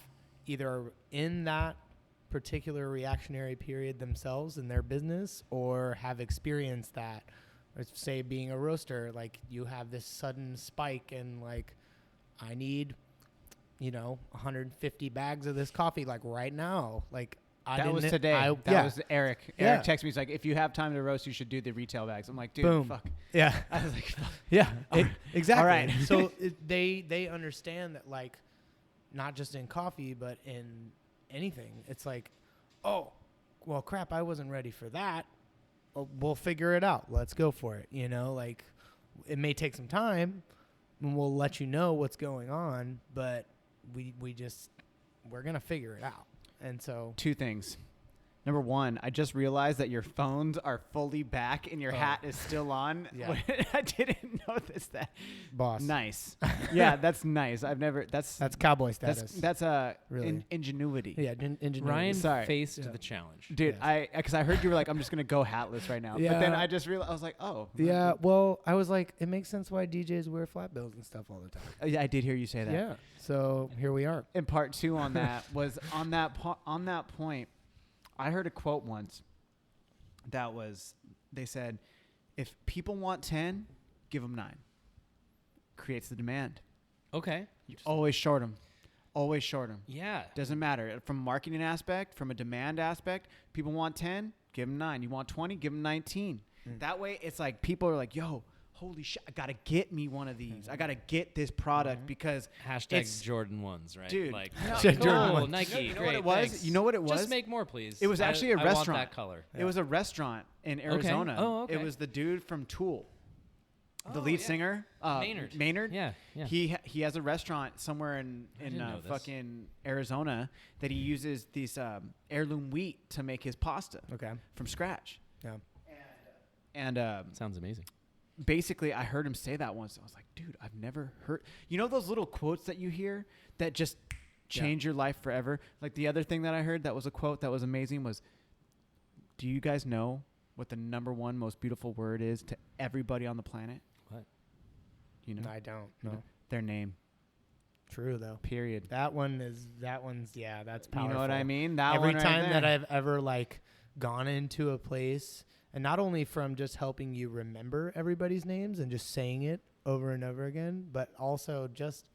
either in that particular reactionary period themselves in their business or have experienced that. Or say being a roaster, like you have this sudden spike and like, I need, 150 bags of this coffee like right now. Like that was today. That was Eric. Eric texted me. He's like, if you have time to roast, you should do the retail bags. I'm like, dude, boom. Fuck. Yeah. I was like, fuck. Yeah. Exactly. All right. So they understand that, like, not just in coffee, but in anything. It's like, oh, well, crap, I wasn't ready for that. We'll figure it out. Let's go for it. Like, it may take some time, and we'll let you know what's going on, but we're going to figure it out. And so 2 things. Number one, I just realized that your phones are fully back and your hat is still on. Yeah. I didn't notice that. Boss. Nice. Yeah, that's nice. That's cowboy status. That's really ingenuity. Yeah, ingenuity. Ryan faced the challenge. Dude, Yes. because I heard you were like, I'm just gonna go hatless right now. But then I just realized I was like, oh. Yeah, well, I was like, it makes sense why DJs wear flat bills and stuff all the time. Yeah, I did hear you say that. Yeah, so here we are. And part two on that was on that point. I heard a quote once that was, they said, if people want 10, give them 9. Creates the demand. Okay. You always short them. Always short them. Yeah. Doesn't matter. From a marketing aspect, from a demand aspect, people want 10, give them 9. You want 20, give them 19. That way, it's like people are like, yo, holy shit, I got to get me one of these. I got to get this product because Hashtag Jordan 1s, right? Dude. Like, Jordan Nike, you know great, what it was? thanks. You know what it was? Just make more, please. It was actually a I restaurant. want that color. It was a restaurant in Arizona. Oh, okay. It was the dude from Tool. The lead singer, Maynard. Yeah. He has a restaurant somewhere in know this. fucking Arizona that he uses these heirloom wheat to make his pasta from scratch. Yeah. And Sounds amazing. basically, I heard him say that once. I was like, dude, I've never heard. You know those little quotes that you hear that just change your life forever? Like the other thing that I heard that was a quote that was amazing was, do you guys know what the number one most beautiful word is to everybody on the planet? What? You know? I don't know. Their name. True though. Period. That's powerful. You know what I mean? That Every one right time there. that I've ever like gone into a place, and not only from just helping you remember everybody's names and just saying it over and over again, but also just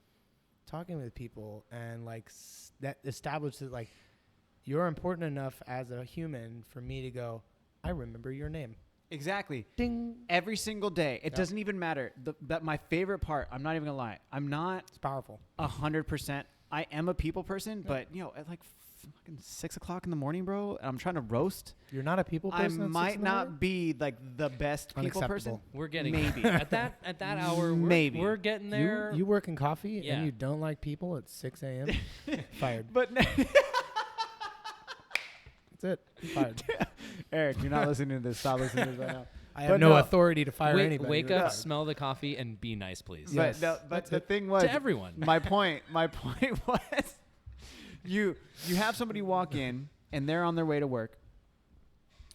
talking with people and like that establishes like you're important enough as a human for me to go, I remember your name. Exactly. Ding. Every single day. It doesn't even matter. That my favorite part, I'm not even going to lie. I'm not It's powerful. 100%. I am a people person, but you know, at like fucking 6 o'clock in the morning, bro, and I'm trying to roast. You're not a people I person. might not be like the best people person. Unacceptable. We're getting Maybe. at that hour. Maybe. We're getting there. You work in coffee Yeah. and you don't like people at 6 a.m. Fired. But That's it. Fired. Eric, you're not listening to this. Stop listening to this right now. I have no authority to fire anybody. Wake You're up, done. smell the coffee, and be nice, please. But, Yes. no, but That's the it. thing was, To everyone. my point was, you have somebody walk in and they're on their way to work.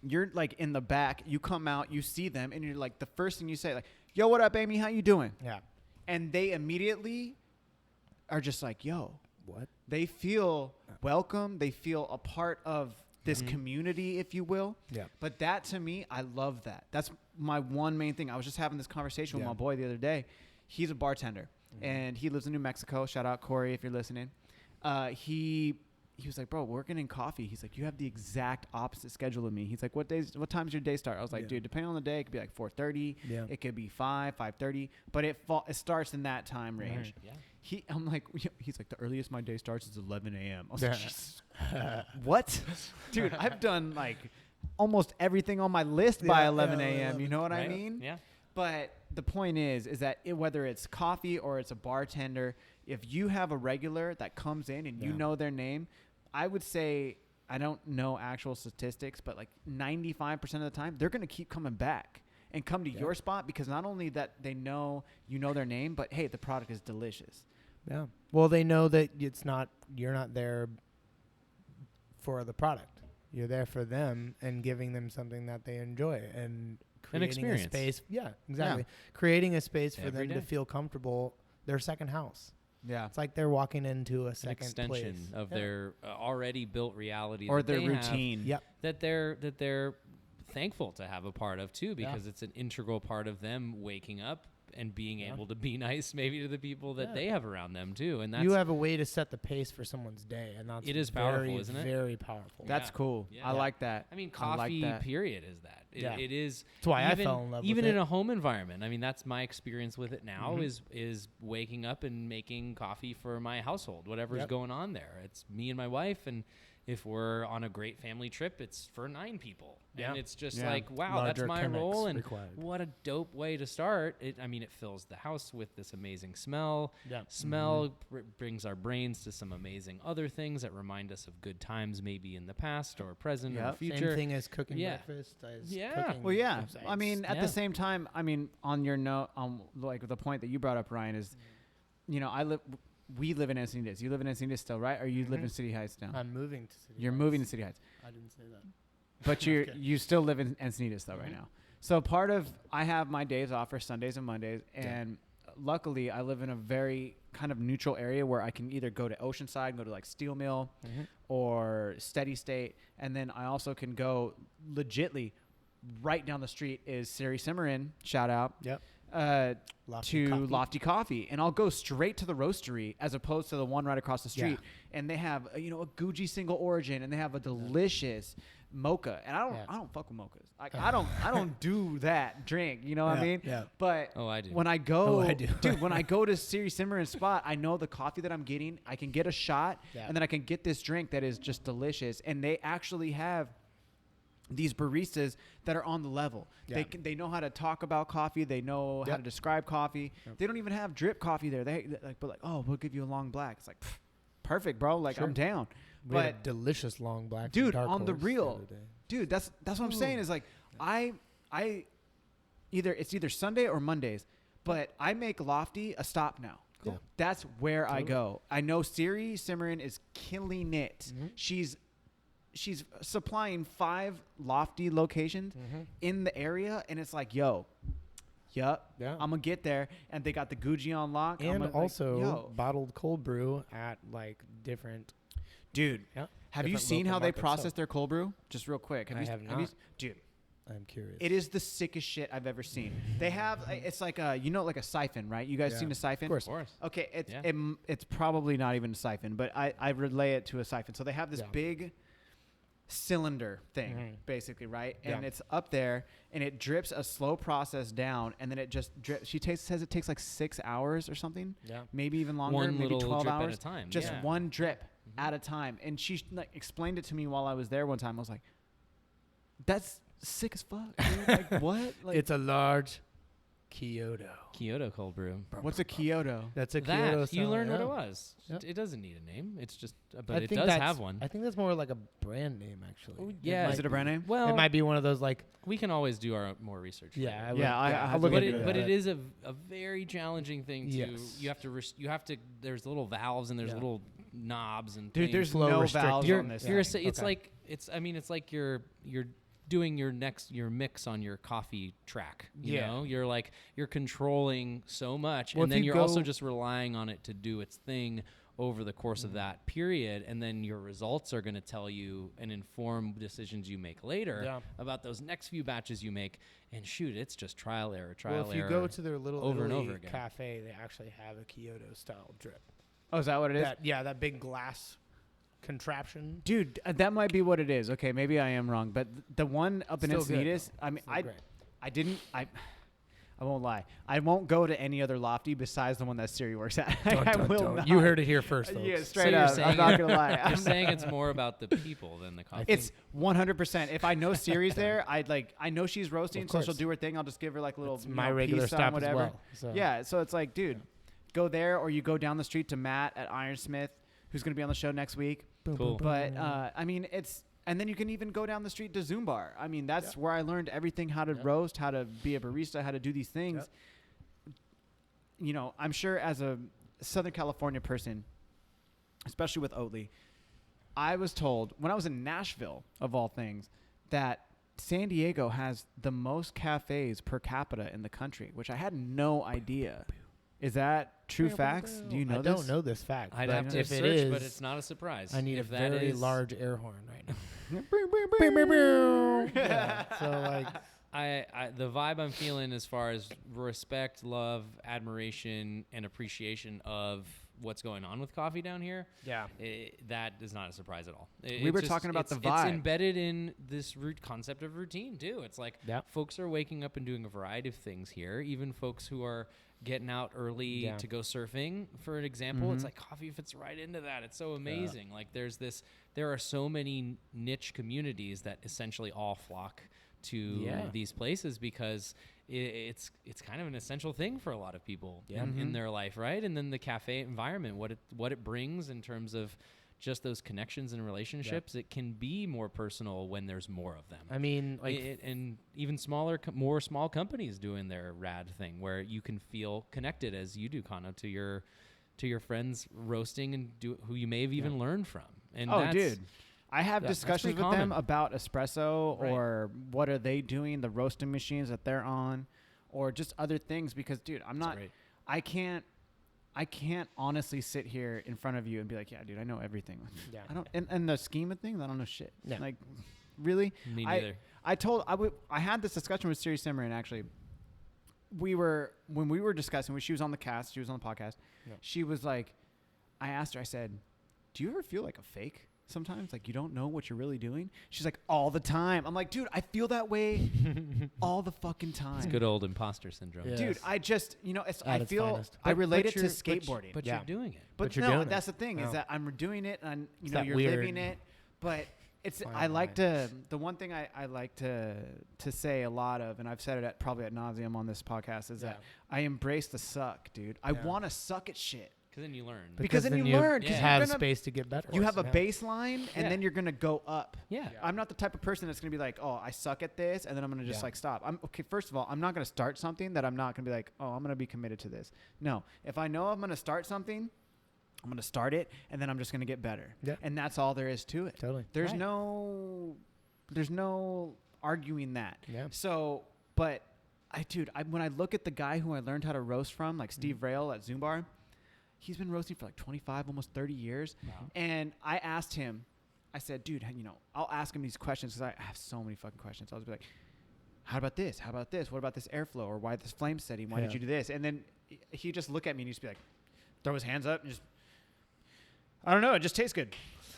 You're like in the back. You come out, you see them, and you're like the first thing you say, like, "Yo, what up, Amy? How you doing?" Yeah. And they immediately are just like, "Yo." What? They feel welcome. They feel a part of this community, if you will. Yeah. But that, to me, I love that. That's my one main thing. I was just having this conversation with my boy the other day. He's a bartender, and he lives in New Mexico. Shout out Corey if you're listening. He was like, bro, working in coffee. He's like, you have the exact opposite schedule of me. He's like, what time's your day start? I was like, dude, depending on the day, it could be like 4:30. Yeah. It could be 5:30. But it starts in that time range. Yeah. I'm like, he's like, the earliest my day starts is 11 a.m. I was Yeah. like, Jesus. What? Dude, I've done like almost everything on my list by 11 a.m. You know what I mean? Yeah. But the point is that whether it's coffee or it's a bartender, if you have a regular that comes in and you know their name, I would say, I don't know actual statistics, but like 95% of the time, they're going to keep coming back and come to your spot because not only that they know you know their name, but hey, the product is delicious. Yeah. Well, they know that you're not there for the product. You're there for them and giving them something that they enjoy and creating experience. a space. Yeah, exactly. Yeah. Creating a space for Every them to day. feel comfortable, their second house. Yeah. It's like they're walking into a An second extension place. of their already built reality Or that their they routine. have, Yep. that they're thankful to have a part of too, because it's an integral part of them waking up and being able to be nice maybe to the people that they have around them too. And that's, you have a way to set the pace for someone's day, and that's It is very, powerful, isn't it? Very powerful. That's cool. Yeah. I like that. I mean, I like coffee that. period is that. It is. That's why I fell in love with it. Even in a home environment. I mean, that's my experience with it now. Mm-hmm. Is waking up and making coffee for my household, whatever's going on there. It's me and my wife, and if we're on a great family trip, it's for 9 people. Yeah. And it's just like, wow, Larger that's my role. And required. what a dope way to start. It fills the house with this amazing smell. Yeah. Smell brings our brains to some amazing other things that remind us of good times maybe in the past or present or future. Same thing as cooking breakfast. Cooking well, yeah. eggs. I mean, at the same time, I mean, on your note, like the point that you brought up, Ryan, is, we live in Encinitas. You live in Encinitas still, right? Or you live in City Heights now? I'm moving to City Heights. You're moving to City Heights. I didn't say that. But you still live in Encinitas though right now. So I have my days off for Sundays and Mondays, and luckily I live in a very kind of neutral area where I can either go to Oceanside, go to like Steel Mill or Steady State, and then I also can go legitly right down the street is Siri Cimarron, shout out. Yep. Lofty Coffee, and I'll go straight to the roastery as opposed to the one right across the street. And they have a Gucci single origin, and they have a delicious mocha. And I don't fuck with mochas. Like I don't do that drink. You know what I mean? Yeah. But I do. When I go, dude, when I go to Siri Cimarron's spot, I know the coffee that I'm getting. I can get a shot, and then I can get this drink that is just delicious. And they actually have these baristas that are on the level. They know how to talk about coffee. They know how to describe coffee. They don't even have drip coffee there. They like, oh, we'll give you a long black. It's like, perfect, bro. Like I'm down. We had a delicious long black, dude. On the real, dude. That's what I'm saying. Is like I it's either Sunday or Mondays, but I make Lofty a stop now. Cool. That's where I go. I know Siri Cimarron is killing it. She's supplying 5 Lofty locations in the area, and it's like, I'm gonna get there, and they got the Gucci on lock, and also bottled cold brew at like different. Dude, have you seen how they process their cold brew? Just real quick, have not. Dude, I'm curious. It is the sickest shit I've ever seen. They have it's like like a siphon, right? You guys seen a siphon? Of course. Okay, it's probably not even a siphon, but I relay it to a siphon. So they have this big cylinder thing, basically, right? And it's up there, and it drips a slow process down, and then it just drips. She says it takes like 6 hours or something, maybe even longer, maybe 12 hours at a time. Just one drip at a time. And she explained it to me while I was there one time. I was like, that's sick as fuck, dude. Like, what? Like, it's a large Kyoto cold brew. What's a Kyoto? That's a Kyoto. You learned what it was. It doesn't need a name. It's just, but it does have one. I think that's more like a brand name, actually. Is it a brand name? Well, it might be one of those like. We can always do our more research. I'll look into it. But it is a very challenging thing to. Yes. You have to. There's little valves and there's little knobs and. Dude, there's no valves on this. It's like you're doing your mix on your coffee track. You know, you're controlling so much, and then you're also just relying on it to do its thing over the course of that period, and then your results are going to tell you and inform decisions you make later about those next few batches you make. And shoot, it's just trial error. Well, if you go to their little over and over again cafe, they actually have a Kyoto style drip. Oh, is that what it is? That big glass contraption. Dude, that might be what it is. Okay, maybe I am wrong, but the one up in Encinitas, I mean, I won't lie. I won't go to any other Lofty besides the one that Siri works at. I will not. You heard it here first, folks. Yeah, straight up. I'm not going to lie. You're saying it's more about the people than the coffee. It's 100%. If I know Siri's there, I know she's roasting, so she'll do her thing. I'll just give her like a little my regular stop whatever. As well. So. Yeah, so it's like, dude, go there, or you go down the street to Matt at Ironsmith, who's going to be on the show next week. Cool. But I mean, and then you can even go down the street to Zoom Bar. I mean, that's where I learned everything: how to roast, how to be a barista, how to do these things. You know, I'm sure as a Southern California person, especially with Oatly, I was told when I was in Nashville, of all things, that San Diego has the most cafes per capita in the country, which I had no idea. Is that true facts? Do you know this? I don't know this fact. I'd have to search, but it's not a surprise. I need a very large air horn right now. So like, the vibe I'm feeling as far as respect, love, admiration, and appreciation of what's going on with coffee down here, that is not a surprise at all. We were talking about the vibe. It's embedded in this concept of routine too. It's like folks are waking up and doing a variety of things here. Even folks who are getting out early to go surfing, for an example, it's like coffee fits right into that. It's so amazing. Like there are so many niche communities that essentially all flock to these places because it's kind of an essential thing for a lot of people in their life, right? And then the cafe environment, what it brings in terms of just those connections and relationships, it can be more personal when there's more of them. I mean, like, and even more small companies doing their rad thing where you can feel connected as you do, Kano, to your friends roasting and who you may have even learned from. And dude. I have discussions with them about espresso or what are they doing, the roasting machines that they're on, or just other things. Because, dude, I can't honestly sit here in front of you and be like, yeah, dude, I know everything. Yeah. I don't. In the scheme of things, I don't know shit. Yeah. Like, really? Me neither. I had this discussion with Siri Simmer, and actually, when we were discussing, when she was on the podcast, she was like, I asked her, I said, do you ever feel like a fake? Sometimes, like, you don't know what you're really doing. She's like, all the time. I'm like, dude, I feel that way all the fucking time. It's good old imposter syndrome. Yes. Dude, I just, I relate it to skateboarding. But you're doing it. But no, that's the thing is that I'm doing it and you're living it. But it's, the one thing I like to say a lot of, and I've said it probably ad nauseum on this podcast, is that I embrace the suck, dude. I want to suck at shit. Because then you learn. Because then you learn. You have space to get better. You have a baseline, and then you're going to go up. Yeah. I'm not the type of person that's going to be like, oh, I suck at this, and then I'm going to just like stop. First of all, I'm not going to start something that I'm not going to be like, oh, I'm going to be committed to this. No. If I know I'm going to start something, I'm going to start it, and then I'm just going to get better. Yeah. And that's all there is to it. Totally. There's no arguing that. Yeah. So, but when I look at the guy who I learned how to roast from, like Steve Rail at Zoombar, he's been roasting for like 25, almost 30 years. Wow. And I asked him, I said, dude, I'll ask him these questions because I have so many fucking questions. I'll just be like, how about this? How about this? What about this airflow? Or why this flame setting? Why did you do this? And then he just look at me and he'd just be like, throw his hands up and just, I don't know. It just tastes good.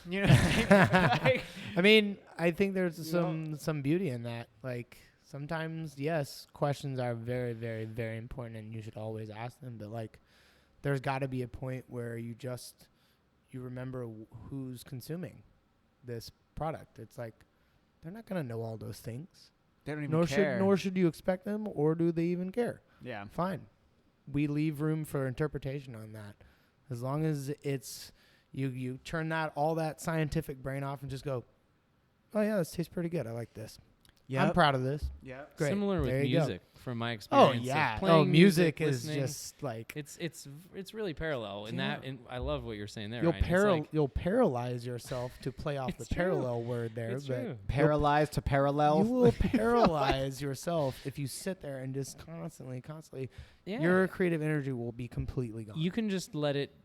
I mean, I think there's some beauty in that. Like sometimes, yes, questions are very, very, very important and you should always ask them. But like, there's got to be a point where you remember who's consuming this product. It's like they're not going to know all those things. They don't even care. Nor should you expect them, or do they even care? Yeah. Fine. We leave room for interpretation on that. As long as it's you turn all that scientific brain off and just go, oh yeah, this tastes pretty good. I like this. Yeah, I'm proud of this. Yeah, great. Similar with music, from my experience. Oh yeah, playing music is just like it's really parallel in that. And I love what you're saying there. You'll paralyze yourself to play off the parallel word there. It's true. Paralyzed to parallel. You will paralyze yourself if you sit there and just constantly. Your creative energy will be completely gone. You can just let it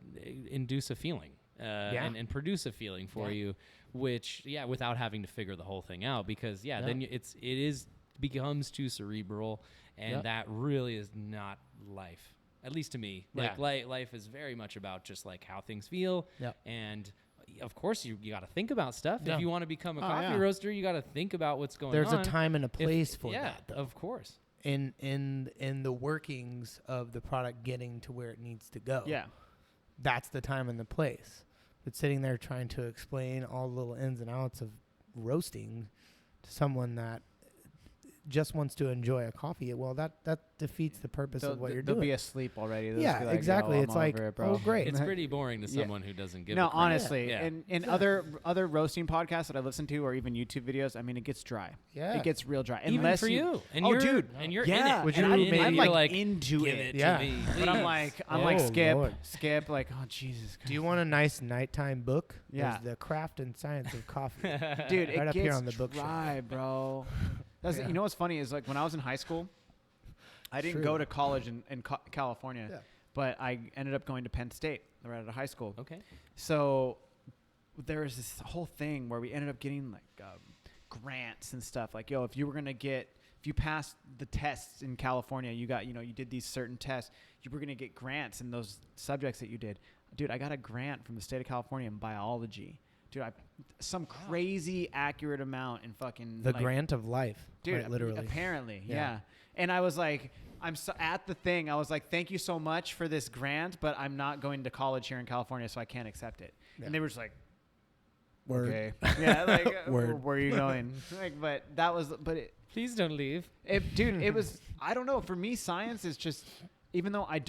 induce a feeling. And produce a feeling for you, which without having to figure the whole thing out, because then it becomes too cerebral, and that really is not life, at least to me. Like life is very much about just like how things feel, and of course you got to think about stuff. If you want to become a coffee roaster, you got to think about what's going on. There's a time and a place for that, though. Of course. In the workings of the product getting to where it needs to go. Yeah. That's the time and the place. But sitting there trying to explain all the little ins and outs of roasting to someone that just wants to enjoy a coffee, well, that defeats the purpose of what you're doing. They'll be asleep already. Like, exactly. It's like, oh, great. It's pretty boring to someone who doesn't give No, honestly. In other roasting podcasts that I listen to, or even YouTube videos, I mean, it gets dry. Yeah. It gets real dry. Even for you. And dude. And you're in it. Would I'm like into it. To me, but I'm like, skip. Like, oh, Jesus Christ. Do you want a nice nighttime book? Yeah. There's the Craft and Science of Coffee. Dude, right it gets dry, bro. You know what's funny is like when I was in high school, I didn't go to college in California, but I ended up going to Penn State right out of high school. Okay. So there was this whole thing where we ended up getting like grants and stuff. Like, if you passed the tests in California, you got, you did these certain tests, you were going to get grants in those subjects that you did. dude, I got a grant from the state of California in biology. Dude, some crazy accurate amount in fucking the grant of life, dude. right, literally, apparently, yeah. And I was like, at the thing. I was like, thank you so much for this grant, but I'm not going to college here in California, so I can't accept it. Yeah. And they were just like, word. Okay, yeah, like word. Where are you going? Like, but that was, please don't leave, dude. It was. I don't know. For me, science is just, even though I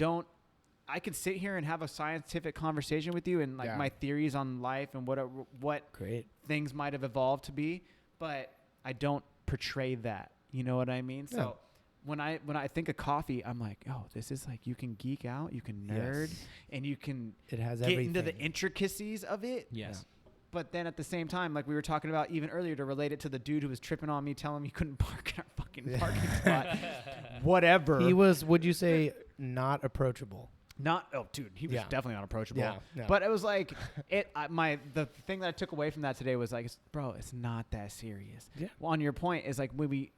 could sit here and have a scientific conversation with you and like my theories on life and what great things might have evolved to be, but I don't portray that. You know what I mean? Yeah. So when I think of coffee, I'm like, oh, this is like, you can geek out, you can nerd, and you can get everything into the intricacies of it. Yes. Yeah. But then at the same time, like we were talking about even earlier, to relate it to the dude who was tripping on me, telling me he couldn't park in our fucking parking spot. Whatever. He was, would you say, not approachable? Dude, he was definitely unapproachable. Yeah. But it was like, the thing that I took away from that today was like, bro, it's not that serious. Yeah. Well, on your point is like, when we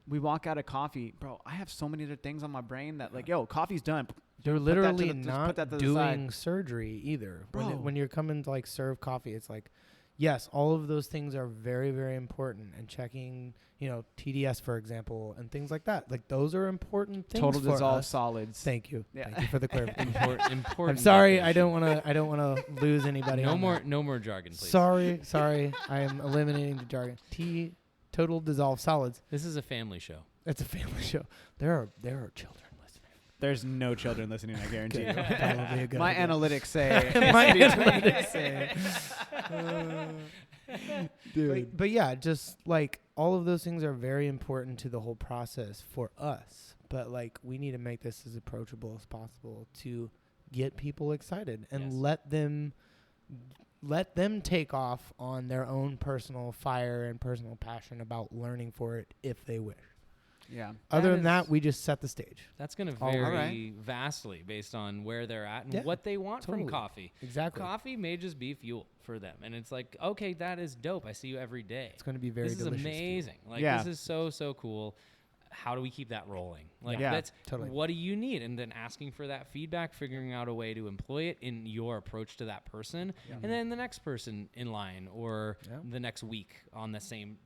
walk out of coffee, bro, I have so many other things on my brain that like, yo, coffee's done. They're literally not doing surgery either. Bro. When you're coming to like serve coffee, it's like, yes, all of those things are very, very important. And checking, TDS, for example, and things like that. Like those are important things. Total for dissolve us. Solids. Thank you. Yeah. Thank you for the clarification. Important. I'm sorry. I don't want to lose anybody. No more jargon, please. Sorry. I am eliminating the jargon. Total dissolve solids. This is a family show. It's a family show. There are children listening. There's no children listening, I guarantee you. Probably a good My idea. analytics say. My analytics say. Dude. But yeah, just like all of those things are very important to the whole process for us. But like we need to make this as approachable as possible to get people excited and let them take off on their own personal fire and personal passion about learning for it if they wish. Yeah. Other than that, we just set the stage. That's going to vary vastly based on where they're at and what they want from coffee. Exactly. Coffee may just be fuel for them. And it's like, okay, that is dope. I see you every day. It's going to be very delicious. This is amazing. Like, this is so, so cool. How do we keep that rolling? Like, that's totally. What do you need? And then asking for that feedback, figuring out a way to employ it in your approach to that person. Yeah. And then the next person in line or the next week on the same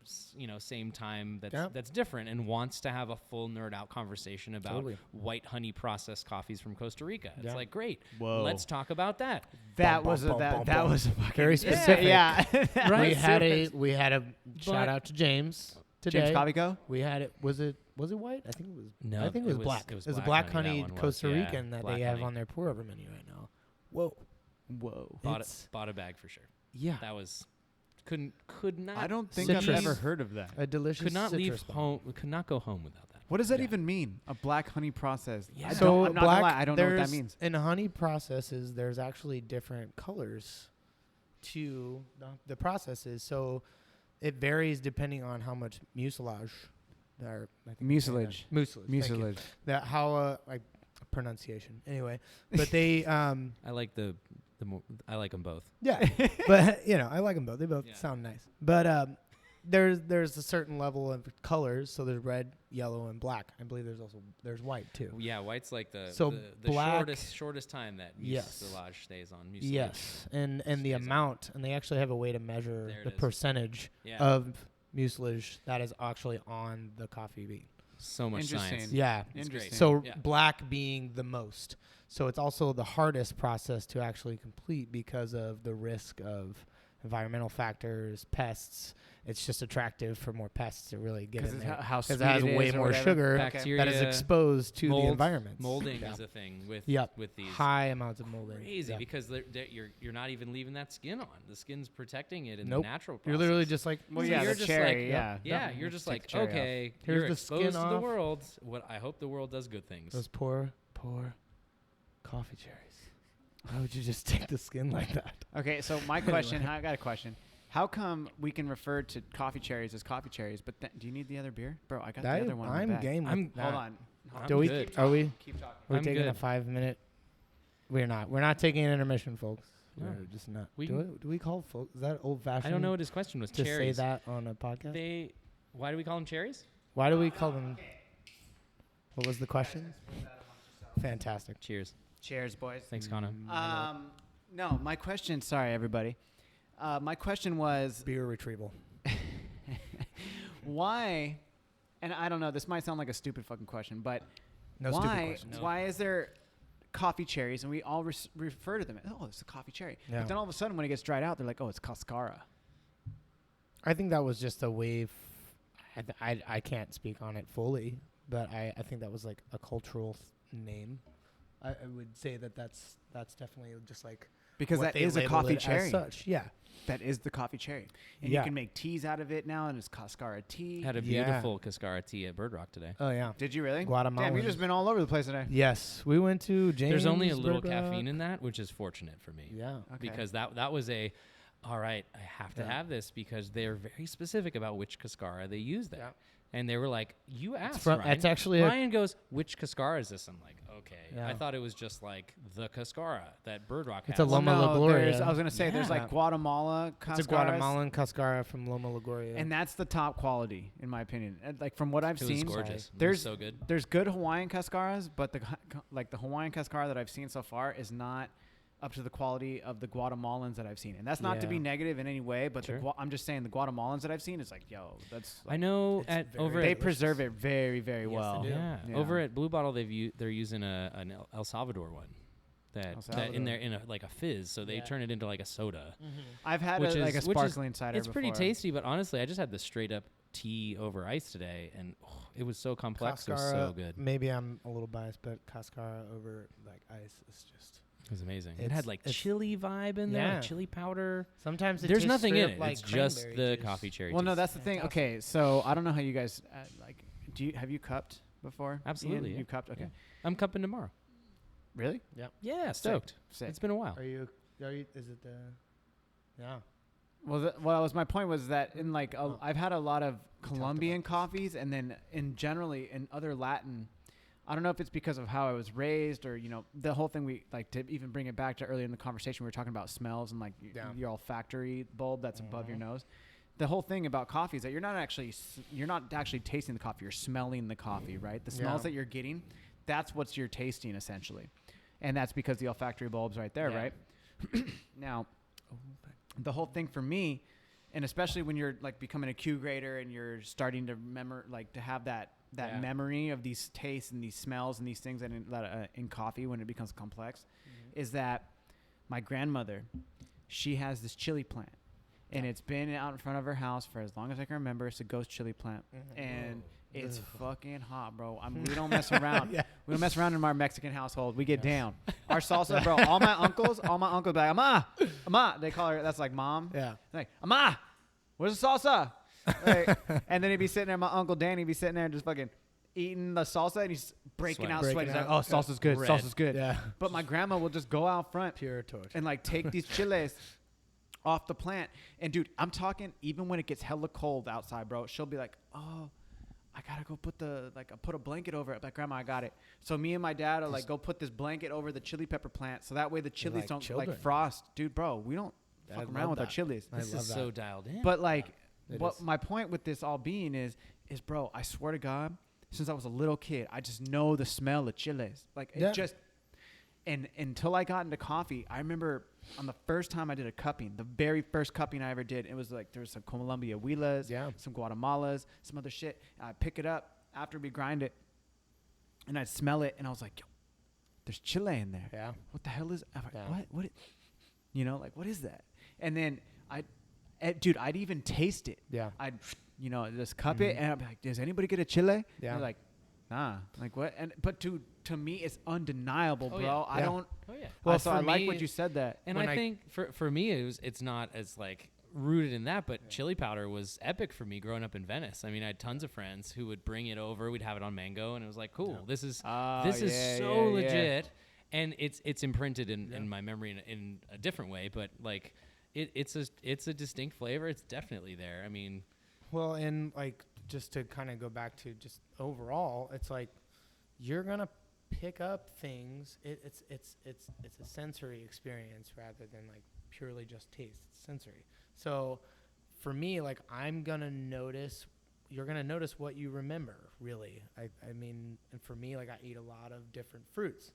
time that's different and wants to have a full nerd out conversation about white honey processed coffees from Costa Rica. It's like, great. Whoa. Let's talk about that. That was very specific. Yeah. Right. We had a shout out to James. Today, James Coffee Co. We had it. Was it white? I think it was. No, I think it was black. It was a black honey Costa Rican that they have on their pour over menu right now. Whoa. Bought a bag for sure. Yeah, that was could not. I don't think I've ever heard of that. A delicious. Could not leave home. Could not go home without that. What does that even mean? A black honey process. Yeah. I'm not gonna lie, I don't know what that means. In honey processes, there's actually different colors to the processes. So. It varies depending on how much mucilage. Mucilage. That how pronunciation. Anyway, but they. I like I like them both. Yeah, but I like them both. They both sound nice. But there's a certain level of colors. So there's red, yellow, and black. I believe there's white too. Yeah, white's like the black, shortest time that mucilage stays on. Mucilage. Yes, and the amount, and they actually have a way to measure the percentage of mucilage that is actually on the coffee bean. So much science. Yeah, interesting. So black being the most. So it's also the hardest process to actually complete because of the risk of environmental factors, pests. It's just attractive for more pests to really get in there. Because it has way more sugar that is exposed to the environment. Molding is a thing with these high amounts of molding. Crazy because you're not even leaving that skin on. The skin's protecting it in the natural process. You're literally just like, you're just cherry, like, you're just like, okay, you're exposed to the world. What I hope the world does good things. Those poor coffee cherries. Why would you just take the skin like that? Okay, so my question, I got a question. How come we can refer to coffee cherries as coffee cherries, but do you need the other beer? Bro, I got the other one. I'm game. Hold on. Are we Keep talking. We're taking a 5-minute. We're not. We're not taking an intermission, folks. No. We're just not. Do we call folks? Is that old fashioned? I don't know what his question was. To cherries. say that on a podcast. Why do we call them cherries? Why do we call them? What was the question? Fantastic. Cheers. Cheers, boys. Thanks, Connor. No, my question. Sorry, everybody. My question was beer retrieval. why? And I don't know. This might sound like a stupid fucking question, but Stupid questions. why is there coffee cherries and we all refer to them? Oh, it's a coffee cherry. Yeah. But then all of a sudden, when it gets dried out, they're like, oh, it's cascara. I think that was just a wave. I can't speak on it fully, but I think that was like a cultural name. I would say that's definitely just like because what that is a coffee cherry. As such. Yeah, that is the coffee cherry, and you can make teas out of it now, and it's cascara tea. Had a beautiful cascara tea at Bird Rock today. Oh yeah. Did you really? Guatemala. Damn, you've just been all over the place today. Yes, we went to James. There's only a little Bird Rock. caffeine in that, which is fortunate for me. Yeah. Okay. Because that was all right, I have to have this because they're very specific about which cascara they use there. Yeah. And they were like, you asked, Ryan. It's actually Ryan goes, which cascara is this? I'm like, okay. Yeah. I thought it was just like the cascara that Bird Rock has. It's a Loma La Gloria. I was going to say, there's like Guatemala cascaras. It's a Guatemalan cascara from Loma La Gloria. And that's the top quality, in my opinion. And like from what I've it seen, was gorgeous. It there's was so good. There's good Hawaiian cascaras, but the Hawaiian cascara that I've seen so far is not up to the quality of the Guatemalans that I've seen. And that's not to be negative in any way, but I'm just saying the Guatemalans that I've seen is like, yo, that's like, I know they preserve it very, very well. They do. Yeah. Over at Blue Bottle they're using an El Salvador one. That in like a fizz, so they turn it into like a soda. Mm-hmm. I've had like a sparkling cider It's pretty tasty, but honestly, I just had the straight up tea over ice today, and it was so complex. Cascara, it was so good. Maybe I'm a little biased, but cascara over like ice is just. It was amazing. It had like chili vibe in there, like chili powder. Sometimes there's nothing in it. Like it's just the coffee cherry. Well, no, that's the thing. Okay, so I don't know how you guys like. Have you cupped before? Absolutely. Ian? You cupped? Okay. Yeah. I'm cupping tomorrow. Really? Yeah. Yeah, stoked. Sick. It's been a while. Are you? Is it the? Yeah. Well, my point was that in like I've had a lot of Colombian coffees, and then generally in other Latin. I don't know if it's because of how I was raised or, the whole thing we like to even bring it back to earlier in the conversation. We were talking about smells and like your olfactory bulb that's above your nose. The whole thing about coffee is that you're not actually tasting the coffee. You're smelling the coffee, right? The smells that you're getting, that's what you're tasting essentially. And that's because the olfactory bulb's right there, right? Now, the whole thing for me, and especially when you're like becoming a Q grader and you're starting to to have that memory of these tastes and these smells and these things that in coffee when it becomes complex, is that my grandmother, she has this chili plant, and it's been out in front of her house for as long as I can remember. It's a ghost chili plant, and it's fucking hot, bro. We don't mess around. We don't mess around in our Mexican household. We get down. Our salsa, bro. All my uncles be like, Ama. They call her. That's like mom. Yeah. Like, Ama, where's the salsa? Right. And then he'd be sitting there. My uncle Danny be sitting there just fucking eating the salsa, and he's breaking out sweat. He's like, "Oh, salsa's good. Red. Salsa's good." Yeah. But my grandma will just go out front, Pure torture, and like take these chiles off the plant. And dude, I'm talking even when it gets hella cold outside, bro. She'll be like, "Oh, I gotta go put put a blanket over it." Like, Grandma, I got it. So me and my dad are like, go put this blanket over the chili pepper plant, so that way the chilies don't like frost, dude. Bro, we don't fuck around with our chilies. This is so dialed in. But like. What my point with this all being is bro, I swear to God, since I was a little kid, I just know the smell of chiles. Like it just, and until I got into coffee, I remember on the first time I did a cupping, the very first cupping I ever did, it was like there was some Colombia Huilas, some Guatemalas, some other shit. I'd pick it up after we grind it, and I'd smell it, and I was like, yo, there's chile in there. Yeah. What the hell is? I'm like, what? Like what is that? And then I'd even taste it. Yeah. I'd, just cup it, and I'd be like, does anybody get a chile? Yeah. And they're like, nah. Like, what? But to me, it's undeniable, bro. Yeah. I don't. Oh, yeah. Well, so I like what you said that. And I think for me, it's not as like rooted in that, but chili powder was epic for me growing up in Venice. I mean, I had tons of friends who would bring it over. We'd have it on mango, and it was like, cool. This is so legit. And it's imprinted in my memory in a different way, but like it's a distinct flavor. It's definitely there. I mean, well, and like just to kind of go back to just overall, it's like you're gonna pick up things. It's a sensory experience rather than like purely just taste. It's sensory. So for me, like I'm gonna notice. You're gonna notice what you remember. Really, I mean, and for me, like I eat a lot of different fruits.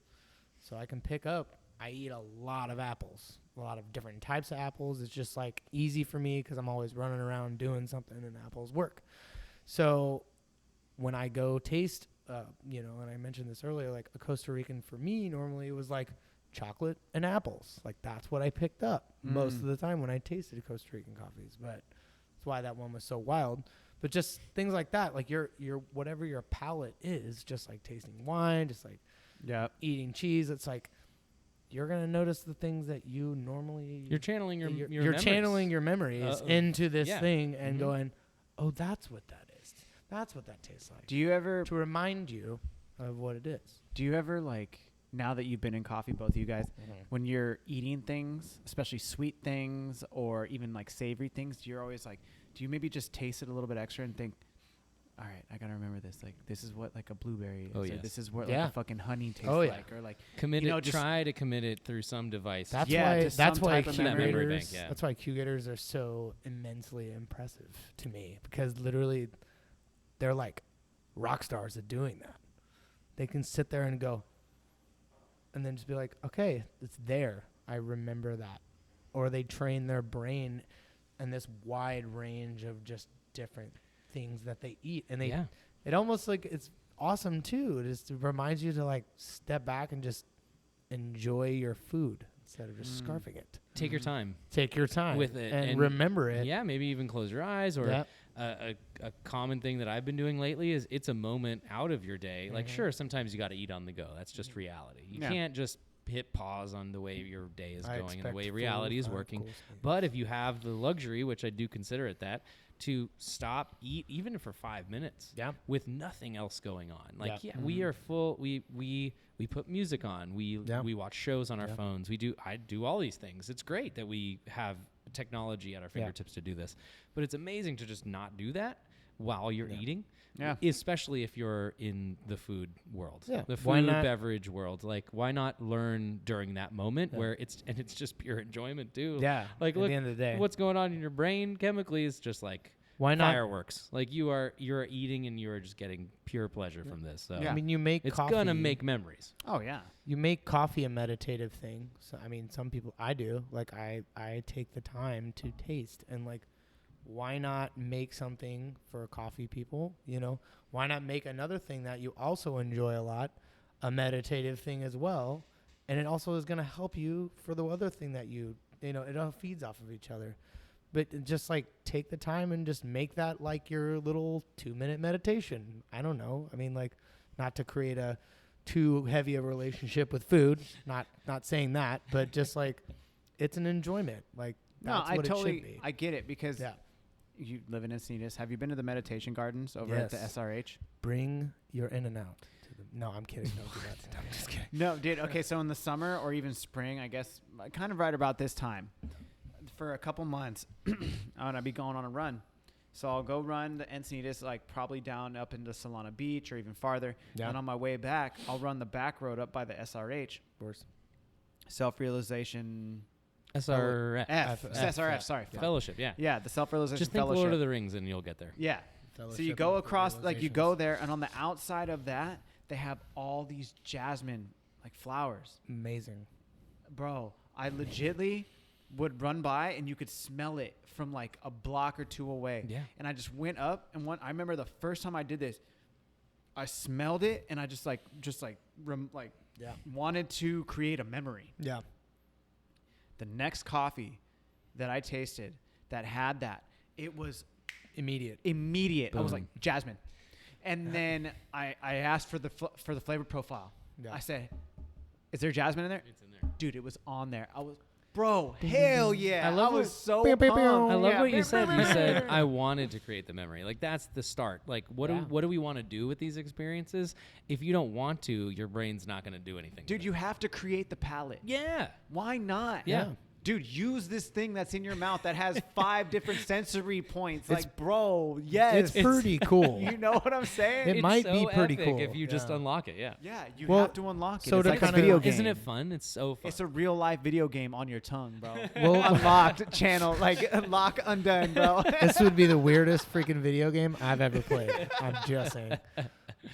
So I can pick up I eat a lot of apples, a lot of different types of apples. It's just like easy for me because I'm always running around doing something, and apples work. So when I go taste, you know, and I mentioned this earlier, like a Costa Rican for me, normally it was like chocolate and apples. Like that's what I picked up most of the time when I tasted Costa Rican coffees. But that's why that one was so wild. But just things like that, like your whatever your palate is, just like tasting wine, just like eating cheese. It's like you're gonna notice the things that you normally you're channeling you're channeling your memories into this thing and going, oh, that's what that is. That's what that tastes like. Do you ever to remind you of what it is? Do you ever like now that you've been in coffee, both of you guys, when you're eating things, especially sweet things or even like savory things, you're always like, do you maybe just taste it a little bit extra and think, all right, I gotta remember this. Like, this is what like a blueberry is. Oh, or yes. this is what like a fucking honey tastes like. Or like, commit it. Try to commit it through some device. That's why Q-gators are so immensely impressive to me, because literally, they're like rock stars at doing that. They can sit there and go, and then just be like, okay, it's there. I remember that. Or they train their brain in this wide range of just different things that they eat. And they, it almost like, it's awesome too. It just reminds you to like step back and just enjoy your food instead of just scarfing it. Take your time. Take your time with it and remember it. Yeah, maybe even close your eyes. Or a common thing that I've been doing lately is it's a moment out of your day. Like, sure, sometimes you got to eat on the go. That's just reality. You can't just hit pause on the way your day is going and the way reality is working. But if you have the luxury, which I do consider it that, to stop, eat even for 5 minutes with nothing else going on. Like, we are full. We put music on. We watch shows on our phones. I do all these things. It's great that we have technology at our fingertips to do this, but it's amazing to just not do that while you're eating. Especially if you're in the food world, the food beverage world. Like, why not learn during that moment where it's just pure enjoyment too? Like, look, at the end of the day, what's going on in your brain chemically is just like fireworks. Like, you're eating and you are just getting pure pleasure from this. So I mean, you make it's coffee. gonna make memories. Oh yeah, you make coffee a meditative thing. So I mean, some people, I do. Like, I take the time to taste, and like, why not make something for coffee people? You know, why not make another thing that you also enjoy a lot, a meditative thing as well, and it also is going to help you for the other thing that you know, it all feeds off of each other. But just like take the time and just make that like your little 2-minute meditation. I don't know. I mean, like, not to create a too heavy a relationship with food. Not saying that, but just like, it's an enjoyment. Like, that's what it should be. I get it, because you live in Encinitas. Have you been to the meditation gardens over at the SRH? Bring your In-N-Out to them. No, I'm kidding. Don't do that. I'm just kidding. No, dude. Okay, so in the summer or even spring, I guess, kind of right about this time, for a couple months, I'll be going on a run. So I'll go run the Encinitas, like probably down up into Solana Beach or even farther. And on my way back, I'll run the back road up by the SRH. Of course. Self-realization... SRF, sorry. Fellowship, Yeah, the self-realization just think fellowship. Lord of the Rings and you'll get there. Yeah. So you go across, like you go there, and on the outside of that, they have all these jasmine, like flowers. Amazing. Bro, I legitly would run by, and you could smell it from like a block or two away. Yeah. And I just went up, and I remember the first time I did this, I smelled it, and I just wanted to create a memory. Yeah. The next coffee that I tasted that had that, it was immediate. Boom. I was like, jasmine. And then I asked for the flavor profile. Yeah. I said, is there jasmine in there? It's in there. Dude, it was on there. Bro, hell yeah. I was so pumped. I love what you said. You said, I wanted to create the memory. Like, that's the start. Like, what do we want to do with these experiences? If you don't want to, your brain's not going to do anything. Dude, you have to create the palate. Yeah. Why not? Yeah. Dude, use this thing that's in your mouth that has 5 different sensory points. Like, bro, yes. It's pretty cool. You know what I'm saying? It might be pretty cool if you just unlock it. Yeah. Yeah, you have to unlock it. So it's like a video game. Isn't it fun? It's so fun. It's a real life video game on your tongue, bro. Well, unlocked channel, like unlock undone, bro. This would be the weirdest freaking video game I've ever played. I'm just saying.